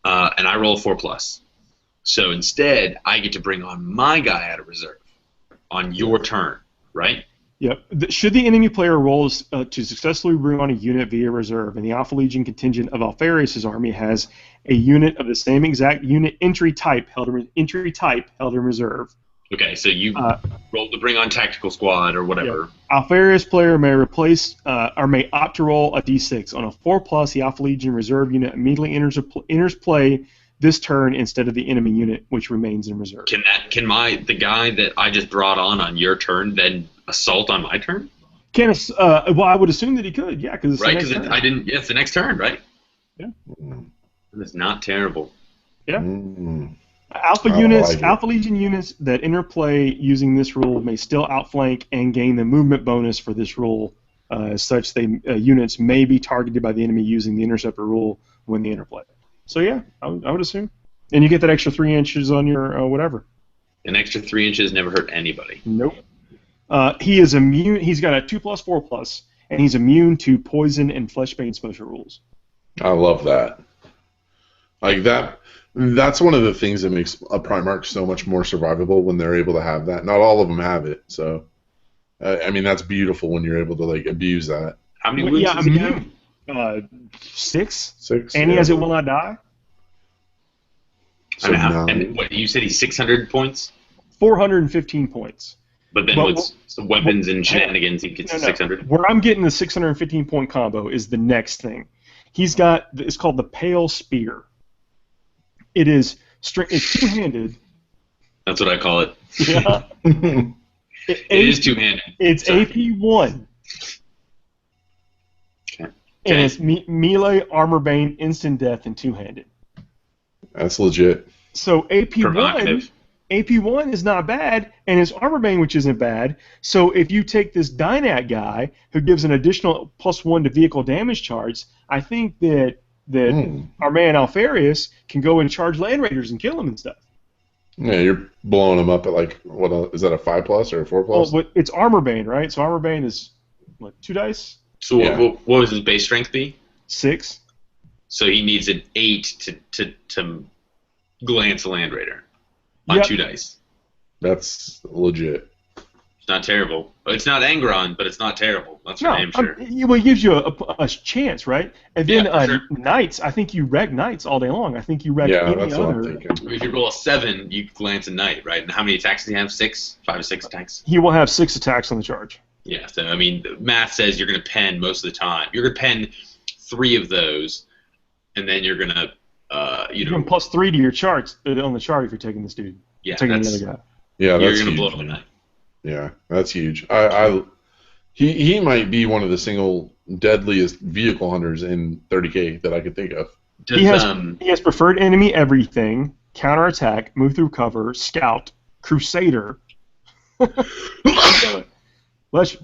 and I roll a 4+. So instead, I get to bring on my guy out of reserve on your turn, right? Yep. Should the enemy player roll to successfully bring on a unit via reserve, and the Alpha Legion contingent of Alfarius' army has a unit of the same exact unit entry type held in reserve. Okay, so you roll to bring on tactical squad or whatever. Alfarius player may replace or may opt to roll a d6. On a 4+, the Alpha Legion reserve unit immediately enters play this turn instead of the enemy unit, which remains in reserve. Can the guy that I just brought on your turn then assault on my turn? Well, I would assume that he could, yeah, because Right, because I didn't. Yeah, it's the next turn, right? Yeah. That's not terrible. Yeah. Mm. Alpha I units, like it. Alpha Legion units that interplay using this rule may still outflank and gain the movement bonus for this rule. As such, units may be targeted by the enemy using the interceptor rule when they interplay. So yeah, I would assume, and you get that extra 3 inches on your whatever. An extra 3 inches never hurt anybody. Nope. He is immune. He's got a 2+, 4+, and he's immune to poison and fleshbane special rules. I love that. Like that. That's one of the things that makes a Primarch so much more survivable when they're able to have that. Not all of them have it, so I mean that's beautiful when you're able to like abuse that. How many wounds does he have? 6. 6. And he has it will not die. So 9. And what you said, he's 600 points, 415 points. but then But with some weapons and shenanigans, he gets to 600. Where I'm getting the 615-point combo is the next thing. He's got. It's called the Pale Spear. It's two-handed. That's what I call it. Yeah. It is two-handed. It's Sorry. AP1. Okay. And it's melee, armor bane, instant death, and two-handed. That's legit. So AP1, Provocative. AP1 is not bad, and his armor bane, which isn't bad. So if you take this Dynat guy, who gives an additional +1 to vehicle damage charge, I think that our man Alfarius can go and charge Land Raiders and kill him and stuff. Yeah, you're blowing them up at like is that a 5+ or a 4+? Well, it's armor bane, right? So armor bane is what, 2 dice? So what would his base strength be? 6. So he needs an 8 to glance a Land Raider on 2 dice. That's legit. It's not terrible. It's not Angron, but it's not terrible. That's for damn sure. Well, it gives you a chance, right? And then sure. Knights, I think you wreck Knights all day long. I think you wreck any that's other. what I'm thinking. If you roll a 7, you glance a Knight, right? And how many attacks does he have? 6? 5 or 6 attacks? He will have 6 attacks on the charge. Yeah, so, I mean, math says you're going to pen most of the time. You're going to pen 3 of those, and then you're going to, you can +3 to your charts on the chart if you're taking this dude. Yeah, taking the other guy. Yeah, you're that's going to huge. blow up a Knight. Yeah, that's huge. He might be one of the single deadliest vehicle hunters in 30K that I could think of. He has preferred enemy everything, counterattack, move through cover, scout, crusader. Bless you.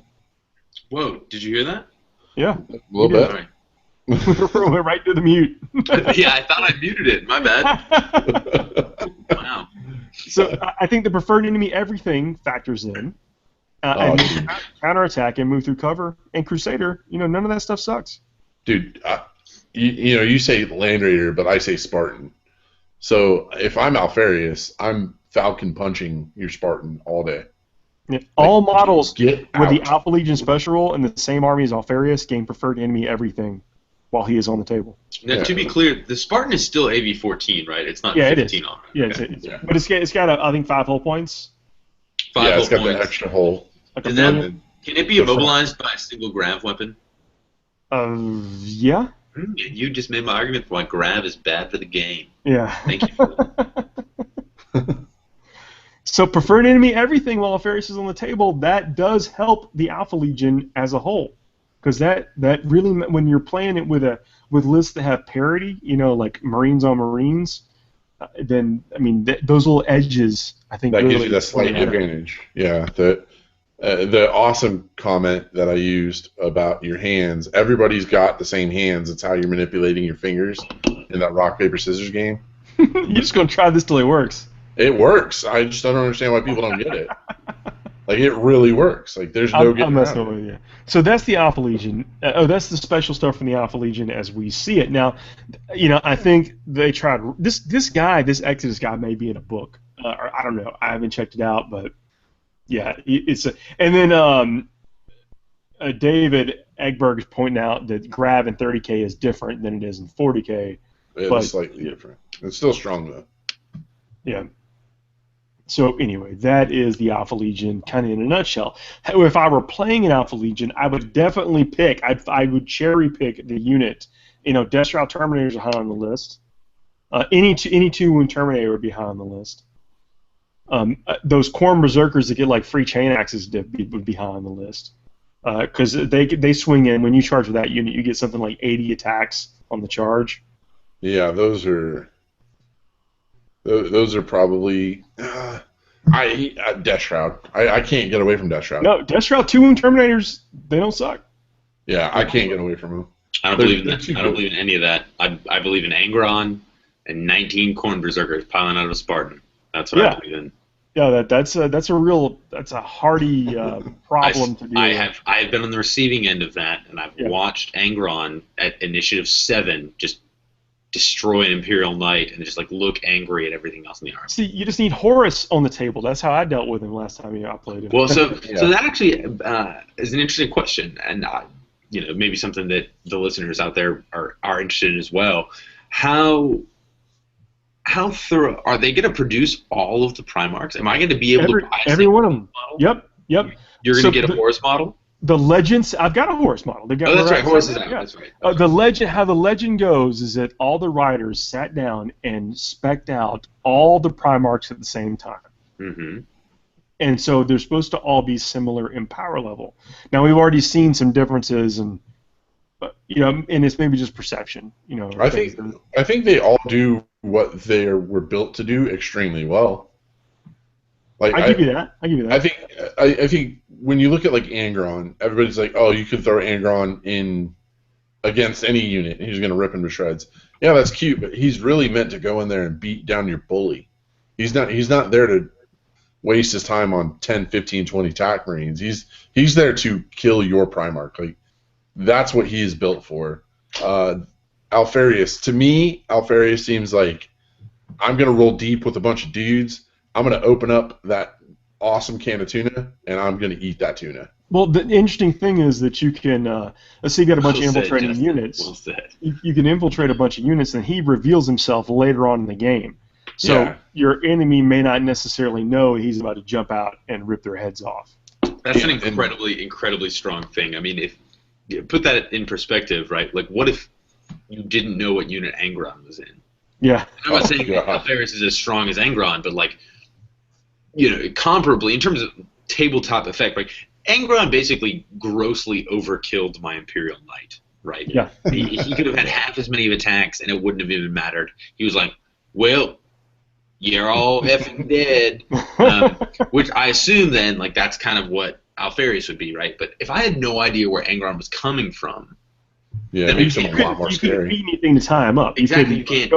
Whoa, did you hear that? Yeah. A little bit. Sorry. We're right to the mute. Yeah, I thought I muted it. My bad. Wow. So I think the preferred enemy everything factors in. And counterattack and move through cover and crusader, none of that stuff sucks. Dude, you say Land Raider, but I say Spartan. So if I'm Alfarius, I'm Falcon punching your Spartan all day. Yeah, all models with out. the Alpha Legion special rule in the same army as Alfarius gain preferred enemy everything while he is on the table. Now, to be clear, the Spartan is still AV-14, right? It's not 15 on it. Yeah, but it's got I think 5 hull points. 5 hull it's got points. the extra hole. Can it be immobilized by a single grav weapon? Yeah. You just made my argument for why grav is bad for the game. Yeah. Thank you for that. So preferred enemy everything while Alfarius is on the table, that does help the Alpha Legion as a whole. Because that really, when you're playing it with lists that have parity, like Marines on Marines, then those little edges, I think that really gives you that slight advantage. Yeah, the awesome comment that I used about your hands. Everybody's got the same hands. It's how you're manipulating your fingers in that rock paper scissors game. You're just gonna try this till it works. It works. I just don't understand why people don't get it. Like, it really works. Like, there's no getting around it. With you. So that's the Alpha Legion. That's the special stuff from the Alpha Legion as we see it. Now, I think they tried this Exodus guy may be in a book. Or I don't know. I haven't checked it out, but yeah, and then David Eggberg is pointing out that grav in 30K is different than it is in 40K. It's slightly different. It's still strong though. Yeah. So anyway, that is the Alpha Legion kind of in a nutshell. If I were playing an Alpha Legion, I would definitely pick. I would cherry pick the unit. Death Shroud Terminators are high on the list. Any 2-wound Terminator would be high on the list. Those Corn Berserkers that get like free chain axes would be high on the list. Because they swing in when you charge with that unit, you get something like 80 attacks on the charge. Yeah, those are probably Death Shroud. I can't get away from Death Shroud. No, Death Shroud 2-wound Terminators, they don't suck. Yeah, I can't get away from them. I don't believe in that. I don't believe in any of that. I believe in Angron and 19 Corn Berserkers piling out of a Spartan. That's what I believe in. Yeah, that's a hardy problem to deal with. I have been on the receiving end of that, and I've watched Angron at Initiative 7 just destroy an Imperial Knight and just look angry at everything else in the army. See, you just need Horus on the table. That's how I dealt with him last time I played him. Well, so that actually is an interesting question, and maybe something that the listeners out there are interested in as well. How thorough are they going to produce all of the Primarchs? Am I going to be able to buy every one of them? Model? Yep. You're going to get a Horus model? The Legends, I've got a Horus model. That's right. Horus is out. That's right. The legend, how the legend goes, is that all the writers sat down and spec'd out all the Primarchs at the same time. Mm-hmm. And so they're supposed to all be similar in power level. Now we've already seen some differences, and it's maybe just perception. I think they all do what they were built to do extremely well. Like I give you that. I give you that. I think when you look at like Angron, everybody's like, oh, you could throw Angron in against any unit, and he's going to rip him to shreds. Yeah, that's cute, but he's really meant to go in there and beat down your bully. He's not there to waste his time on 10, 15, 20 attack marines. He's there to kill your Primarch. Like, that's what he is built for. Alfarius, to me, Alfarius seems like I'm going to roll deep with a bunch of dudes. I'm going to open up that awesome can of tuna, and I'm going to eat that tuna. Well, the interesting thing is that you can, let's say you got a bunch of infiltrating units. Well said. You can infiltrate a bunch of units, and he reveals himself later on in the game. So your enemy may not necessarily know he's about to jump out and rip their heads off. That's an incredibly strong thing. I mean, if you put that in perspective, right? Like, what if you didn't know what unit Angron was in? Yeah. I'm not saying Alfarius is as strong as Angron, but like, comparably in terms of tabletop effect, like Angron basically grossly overkilled my Imperial Knight, right? Yeah. He could have had half as many attacks, and it wouldn't have even mattered. He was like, well, you're all effing dead, which I assume then, like, that's kind of what Alfarius would be, right? But if I had no idea where Angron was coming from, it makes him a lot more scary. You couldn't beat anything to tie him up. Exactly. You can't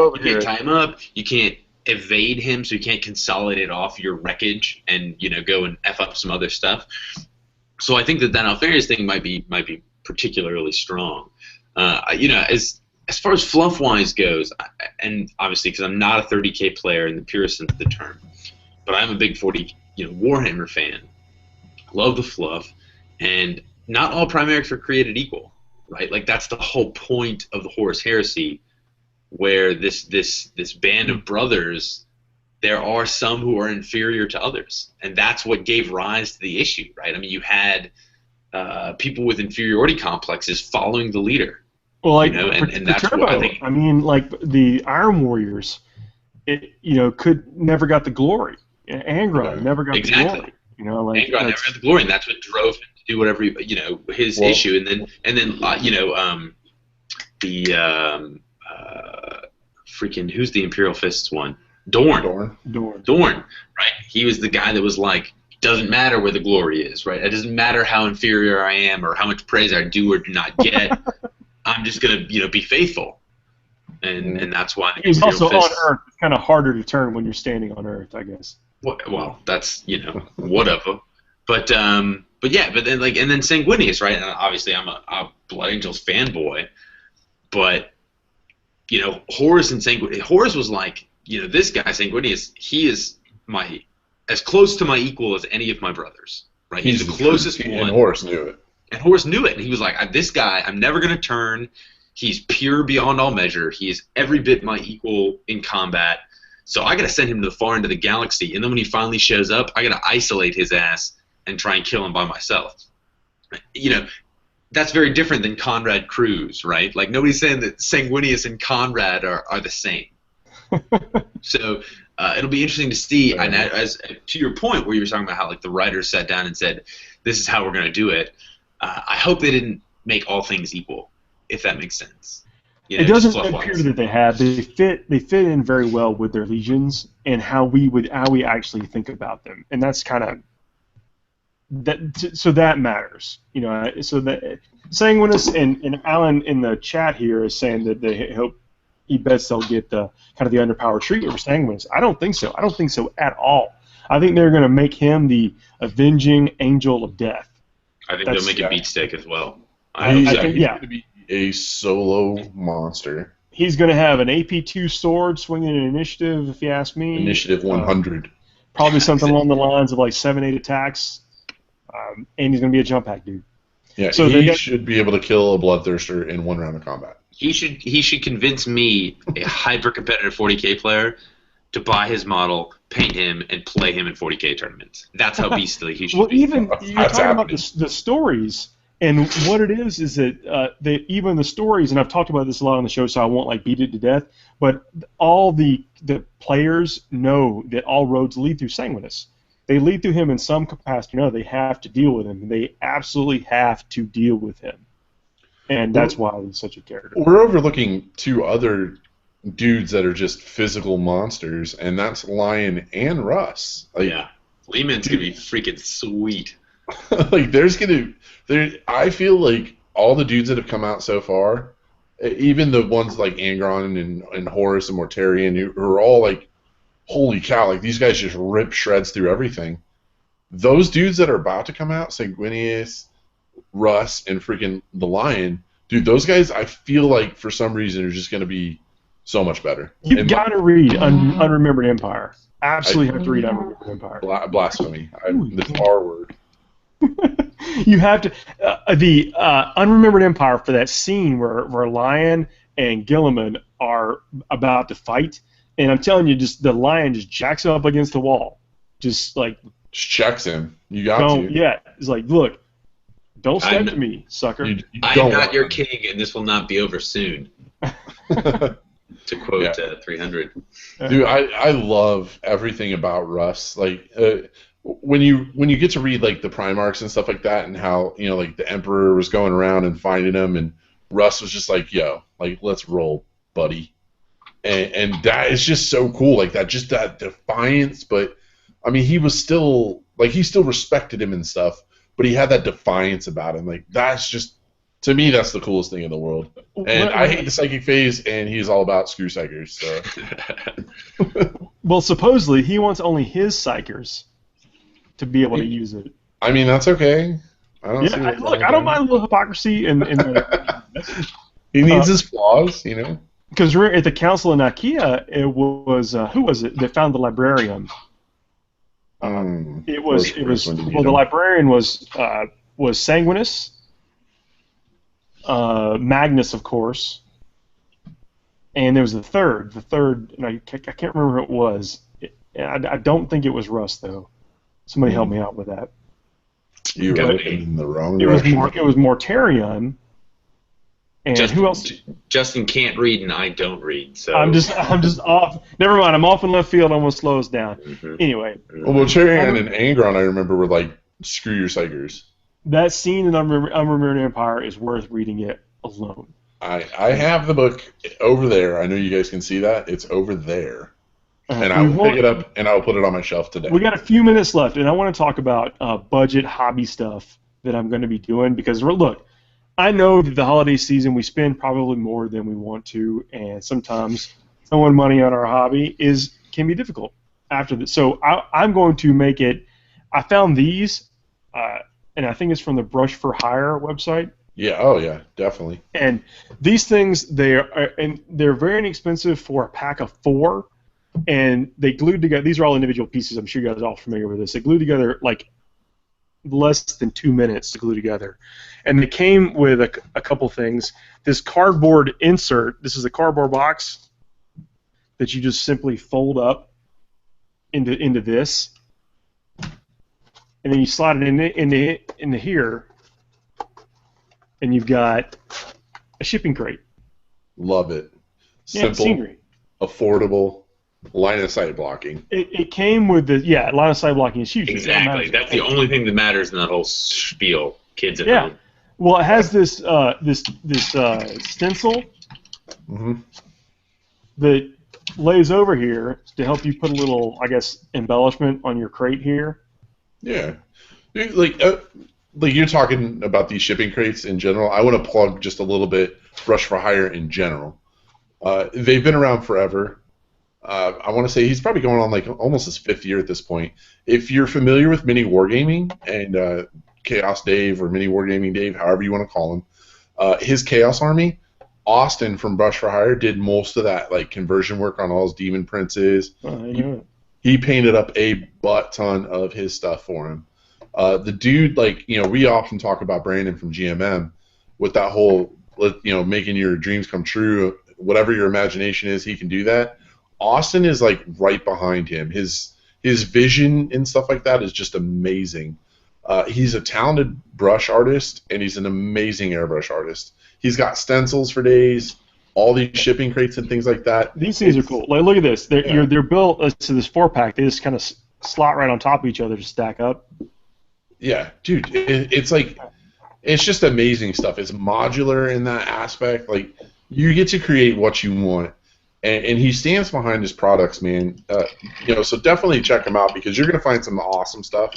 tie him up. You can't evade him, so you can't consolidate off your wreckage and go and F up some other stuff. So I think that Alfarius thing might be particularly strong. As far as fluff-wise goes, and obviously because I'm not a 30K player in the purest sense of the term, but I'm a big 40 Warhammer fan. Love the fluff, and not all Primarics are created equal, right? Like, that's the whole point of the Horus Heresy, where this band of brothers, there are some who are inferior to others, and that's what gave rise to the issue, right? I mean, you had people with inferiority complexes following the leader. Well, like, and that's what I think. I mean, like the Iron Warriors, could never got the glory. Angron never got the glory. Angron never got the glory, and that's what drove him to do whatever his issue. And then freaking who's the Imperial Fists one? Dorn, right? He was the guy that was like, doesn't matter where the glory is, right? It doesn't matter how inferior I am or how much praise I do or do not get. I'm just gonna, be faithful, and that's why. He was also on Earth. It's kind of harder to turn when you're standing on Earth, I guess. Well, that's whatever. But then Sanguinius, right? And obviously, I'm a Blood Angels fanboy, but Horus and Sanguinius. Horus was like, this guy Sanguinius. He is as close to my equal as any of my brothers, right? He's the closest one. And Horus knew it. And Horus knew it, and he was like, this guy, I'm never going to turn. He's pure beyond all measure. He is every bit my equal in combat. So I got to send him to the far end of the galaxy, and then when he finally shows up, I got to isolate his ass and try and kill him by myself. That's very different than Conrad Cruz, right? Like, nobody's saying that Sanguinius and Conrad are the same. So it'll be interesting to see, and as to your point where you were talking about how, like, the writers sat down and said, this is how we're going to do it. I hope they didn't make all things equal, if that makes sense. It doesn't appear that they have. They fit in very well with their legions and how we actually think about them, and that's kind of that. So that matters, So that Sanguinus and Alan in the chat here is saying that they hope he bets they'll get the kind of the underpowered treatment for Sanguinus. I don't think so. I don't think so at all. I think they're going to make him the avenging angel of death. I think they'll make a beat stick as well. He's going to be a solo monster. He's going to have an AP2 sword swinging an initiative, if you ask me. Initiative 100. Probably something along the lines of like 7-8 attacks. And he's going to be a jump hack dude. Yeah, so he should be able to kill a bloodthirster in one round of combat. He should convince me, a hyper-competitive 40K player, to buy his model, paint him, and play him in 40K tournaments. That's how beastly he should be. Well, even you're talking about the stories, and what it is that even the stories, and I've talked about this a lot on the show, so I won't like beat it to death, but all the players know that all roads lead through Sanguinus. They lead through him in some capacity. They have to deal with him. They absolutely have to deal with him. And that's why he's such a character. We're overlooking two other dudes that are just physical monsters, and that's Lion and Russ. Lehman's gonna be freaking sweet. Like I feel like all the dudes that have come out so far, even the ones like Angron and Horus and Mortarion, who are all like, holy cow, like these guys just rip shreds through everything. Those dudes that are about to come out, Sanguinius, Russ, and freaking the Lion, dude, those guys I feel like for some reason are just going to be so much better. You've got to read Unremembered Empire. Absolutely have to read Unremembered Empire. Blasphemy. The R word. You have to. The Unremembered Empire, for that scene where Lion and Gilliman are about to fight, and I'm telling you, just the Lion just jacks him up against the wall. Just checks him. You got to. Yeah. It's like, look, don't step to me, sucker. I am not your king, and this will not be over soon. To quote 300. Dude, I love everything about Russ. Like when you get to read like the Primarchs and stuff like that, and how like the Emperor was going around and finding them, and Russ was just like, yo, like let's roll, buddy. And that is just so cool. Like that defiance, but I mean he still respected him and stuff, but he had that defiance about him. Like that's just, to me, that's the coolest thing in the world. And I hate the psychic phase, and he's all about screw psychers. So. Well, supposedly he wants only his psychers to be able to use it. I mean, that's okay. I don't mind a little hypocrisy in he needs his flaws, Because at the Council of Nicaea, it was who was it that found the librarian? The librarian was Sanguinus. Magnus, of course, and there was the third, and I can't remember who it was. I don't think it was Russ, though. Somebody help me out with that. You wrote it in the wrong direction. It was Mortarion, and who else? Justin can't read, and I don't read, so I'm just off. Never mind, I'm off in left field. Almost slow us down. Mm-hmm. Anyway, well, Mortarion and Angron, I remember, were like, screw your psychers. That scene in Unremembered Empire is worth reading it alone. I have the book over there. I know you guys can see that. It's over there. And I will pick it up, and I will put it on my shelf today. We got a few minutes left, and I want to talk about budget hobby stuff that I'm going to be doing. Because, look, I know that the holiday season we spend probably more than we want to, and sometimes throwing money on our hobby can be difficult after this. So I'm going to make it. I found these. And I think it's from the Brush for Hire website. Yeah. Oh, yeah. Definitely. And these things, they're very inexpensive for a pack of 4, and they glued together. These are all individual pieces. I'm sure you guys are all familiar with this. They glued together like less than 2 minutes to glue together, and they came with a couple things. This cardboard insert. This is a cardboard box that you just simply fold up into this. And then you slide it into here, and you've got a shipping crate. Love it. Simple, scenery. Affordable, line of sight blocking. It came with line of sight blocking is huge. Exactly. That's the only thing that matters in that whole spiel. Kids at home. Well, it has this stencil that lays over here to help you put a little, I guess, embellishment on your crate here. Yeah, like you're talking about these shipping crates in general. I want to plug just a little bit Brush for Hire in general. They've been around forever. I want to say he's probably going on like almost his 5th year at this point. If you're familiar with Mini Wargaming and Chaos Dave or Mini Wargaming Dave, however you want to call him, his Chaos Army, Austin from Brush for Hire did most of that like conversion work on all his Demon Princes. I know it. He painted up a butt ton of his stuff for him. The dude, we often talk about Brandon from GMM with that whole, making your dreams come true. Whatever your imagination is, he can do that. Austin is like right behind him. His vision and stuff like that is just amazing. He's a talented brush artist, and he's an amazing airbrush artist. He's got stencils for days. All these shipping crates and things like that. These things are cool. Like, look at this. They're built to this 4-pack. They just kind of slot right on top of each other to stack up. Yeah, dude. It's just amazing stuff. It's modular in that aspect. Like, you get to create what you want. and he stands behind his products, man. So definitely check him out because you're gonna find some awesome stuff.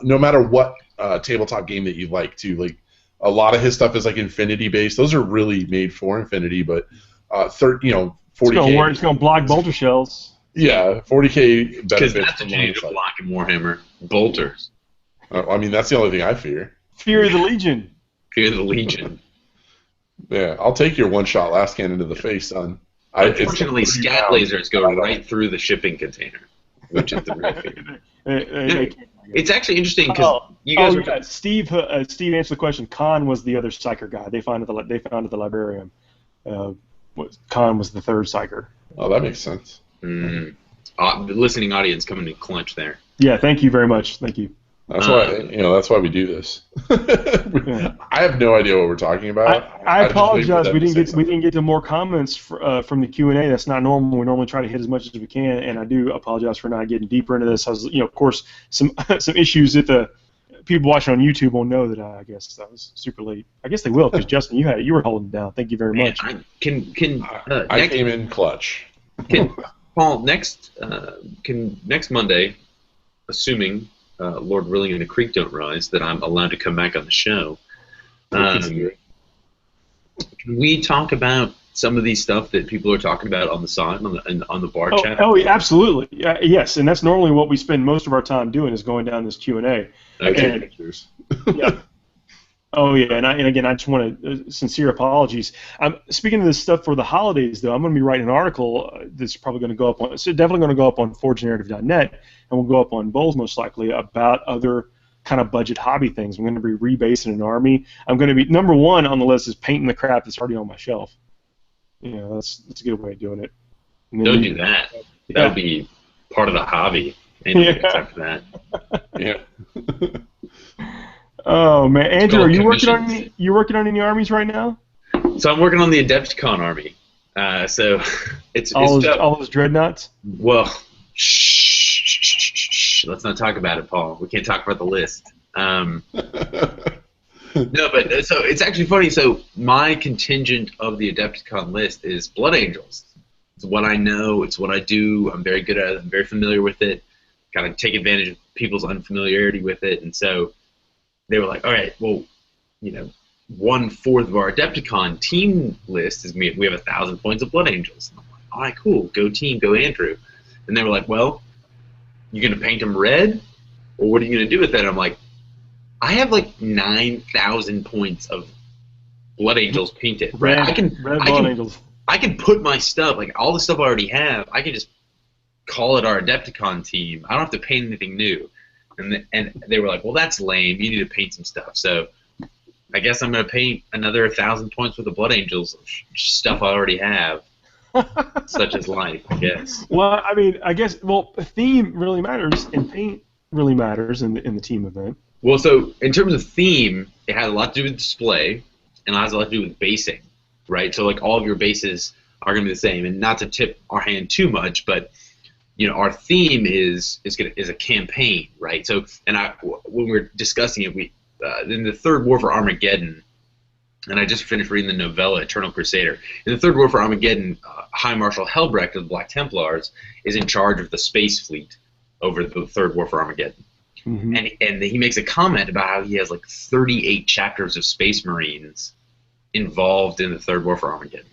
No matter what tabletop game that you like, too. Like a lot of his stuff is like Infinity based. Those are really made for Infinity, but 40K. It's gonna block bolter shells. Yeah, 40K benefits. Because that's a change to block in Warhammer. Bolters. I mean, that's the only thing I fear. Fear of the Legion. Fear of the Legion. Yeah, I'll take your one-shot last cannon to the face, son. Unfortunately, scat lasers go right through the shipping container, which is the real fear. It's actually interesting because you guys. Steve answered the question. Khan was the other psyker guy. They founded the librarian. Khan was the third psyker. Oh, that makes sense. The listening audience coming to clinch there. Yeah, thank you very much. Thank you. That's why that's why we do this. I have no idea what we're talking about. I apologize. We didn't get to more comments from the Q&A. That's not normal. We normally try to hit as much as we can, and I do apologize for not getting deeper into this. Of course, some issues that the people watching on YouTube will know that I guess I was super late. I guess they will because Justin, you were holding it down. Thank you very much. I came in clutch. Paul, next Monday, assuming Lord Willing and the Creek don't rise, that I'm allowed to come back on the show. Can we talk about some of these stuff that people are talking about on the side, on the bar chat? Oh, yeah, absolutely. Yes, and that's normally what we spend most of our time doing is going down this Q&A. Okay. Pictures. Yeah. Oh yeah, and again, I just want sincere apologies. Speaking of this stuff for the holidays, though, I'm going to be writing an article that's probably going to go up on. It's definitely going to go up on ForgeNarrative.net, and will go up on Bowls most likely about other kind of budget hobby things. I'm going to be rebasing an army. I'm going to be number one on the list is painting the crap that's already on my shelf. That's a good way of doing it. Don't do that. That would be part of the hobby. Except for that. Yeah. Oh man, Andrew, are you working on any armies right now? So I'm working on the Adepticon army. So it's all those dreadnoughts. Well, shh. Let's not talk about it, Paul. We can't talk about the list. No, but so it's actually funny. So my contingent of the Adepticon list is Blood Angels. It's what I know. It's what I do. I'm very good at it. I'm very familiar with it. Kind of take advantage of people's unfamiliarity with it, and so they were like, all right, well, 1/4 of our Adepticon team list is we have 1,000 points of Blood Angels. And I'm like, all right, cool, go team, go Andrew. And they were like, well, you gonna paint them red, or what are you gonna do with that? And I'm like, I have like 9,000 points of Blood Angels painted. Right? I can put my stuff, like all the stuff I already have, I can just call it our Adepticon team. I don't have to paint anything new. And they were like, well, that's lame. You need to paint some stuff. So I guess I'm going to paint another 1,000 points with the Blood Angels, stuff I already have. Such is life, I guess. Well, I mean, theme really matters, and paint really matters in the team event. Well, so in terms of theme, it has a lot to do with display, and it has a lot to do with basing, right? So like all of your bases are going to be the same, and not to tip our hand too much, but our theme is a campaign, right? So, when we were discussing it, in the Third War for Armageddon, and I just finished reading the novella Eternal Crusader. In the Third War for Armageddon, High Marshal Helbrecht of the Black Templars is in charge of the space fleet over the Third War for Armageddon, and he makes a comment about how he has like 38 chapters of Space Marines involved in the Third War for Armageddon,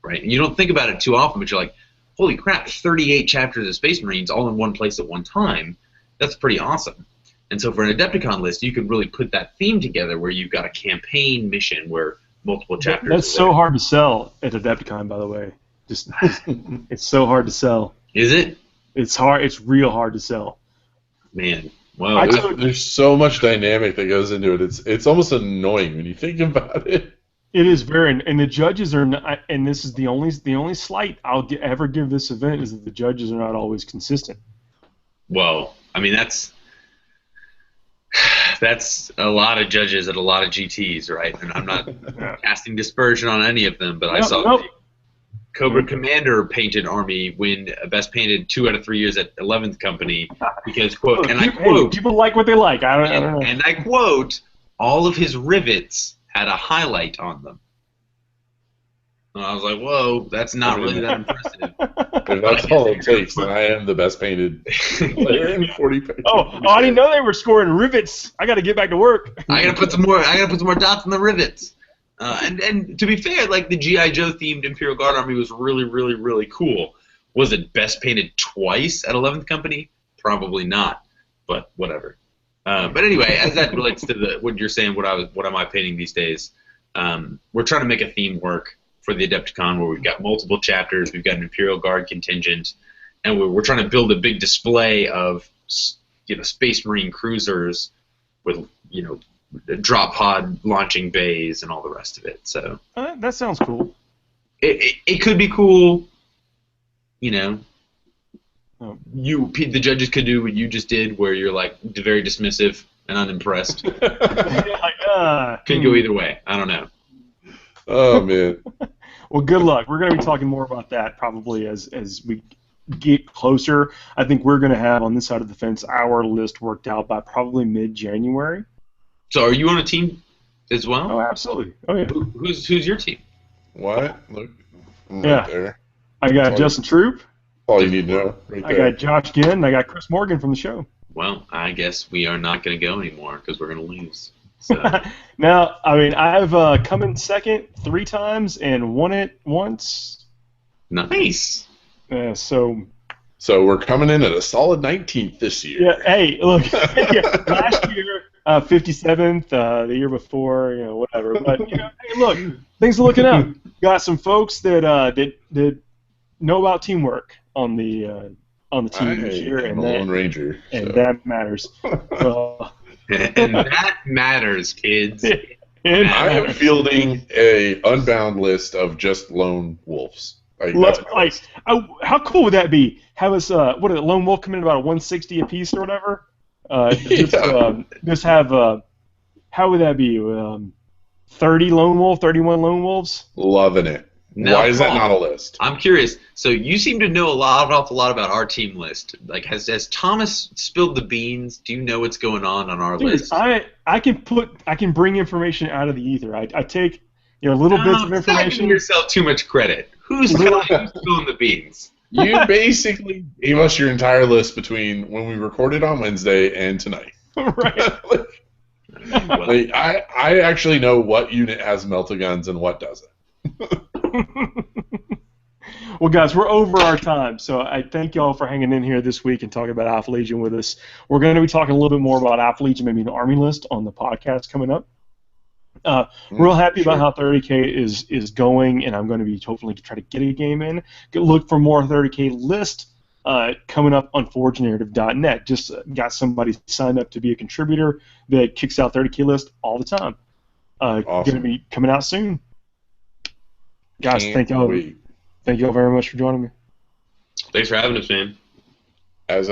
right? And you don't think about it too often, but you're like, holy crap, 38 chapters of Space Marines all in one place at one time. That's pretty awesome. And so for an Adepticon list, you could really put that theme together where you've got a campaign mission where multiple chapters. That's so hard to sell at Adepticon, by the way. It's so hard to sell. Is it? It's hard. It's real hard to sell. Man, well, there's so much dynamic that goes into it. It's almost annoying when you think about it. It is very, and the judges are not, and this is the only slight I'll ever give this event is that the judges are not always consistent. Well, I mean that's a lot of judges at a lot of GTs, right? And I'm not casting dispersion on any of them, but I saw the Cobra Commander painted army win Best Painted 2 out of 3 years at 11th Company because quote, and I quote, people like what they like. I don't know. And I quote, all of his rivets had a highlight on them. And I was like, whoa, that's not really that impressive. If that's all it takes, then I am the best painted player in 40. I didn't know they were scoring rivets. I got to get back to work. I gotta put some more dots on the rivets. And to be fair, like the GI Joe themed Imperial Guard army was really, really, really cool. Was it best painted twice at 11th Company? Probably not, but whatever. But anyway, as that relates to what you're saying, what am I painting these days? We're trying to make a theme work for the Adepticon where we've got multiple chapters, we've got an Imperial Guard contingent, and we're trying to build a big display of Space Marine cruisers with drop pod launching bays and all the rest of it. So that sounds cool. It could be cool. The judges could do what you just did, where you're like very dismissive and unimpressed. Could go either way. I don't know. Oh man. Well, good luck. We're going to be talking more about that probably as we get closer. I think we're going to have on this side of the fence our list worked out by probably mid-January. So are you on a team as well? Oh, absolutely. Oh yeah. Who's your team? What? Look. Right there. I got Justin Troop. All you need to know. Right there. I got Josh Ginn. And I got Chris Morgan from the show. Well, I guess we are not going to go anymore because we're going to lose. So. Now, I mean, I've come in second 3 times and won it once. Nice. So we're coming in at a solid 19th this year. Yeah. Hey, look. Last year, 57th. The year before, whatever. But hey, look, things are looking up. Got some folks that know about teamwork on the team this year, and the Lone Ranger, and that matters. And that matters, kids. I am fielding a unbound list of just lone wolves. How cool would that be? Have us lone wolf come in about a 160 a piece or whatever? Just have how would that be? 30 lone wolf, 31 lone wolves. Loving it. Now, why is that not a list? I'm curious. So you seem to know an awful lot about our team list. Like, has Thomas spilled the beans? Do you know what's going on our list? I can bring information out of the ether. I take little bits of information. Stop giving yourself too much credit. Who's spilling the beans? You basically gave us your entire list between when we recorded on Wednesday and tonight. Right. I actually know what unit has melta-guns and what doesn't. Well, guys, we're over our time, so I thank y'all for hanging in here this week and talking about Alpha Legion with us. We're going to be talking a little bit more about Alpha Legion, maybe an Army list on the podcast coming up. Real happy about how 30K is going, and I'm going to be hopefully try to get a game in. Look for more 30K list coming up on ForgeNarrative.net. Just got somebody signed up to be a contributor that kicks out 30K list all the time. Awesome. Going to be coming out soon. Guys, thank y'all very much for joining me. Thanks for having us, man. As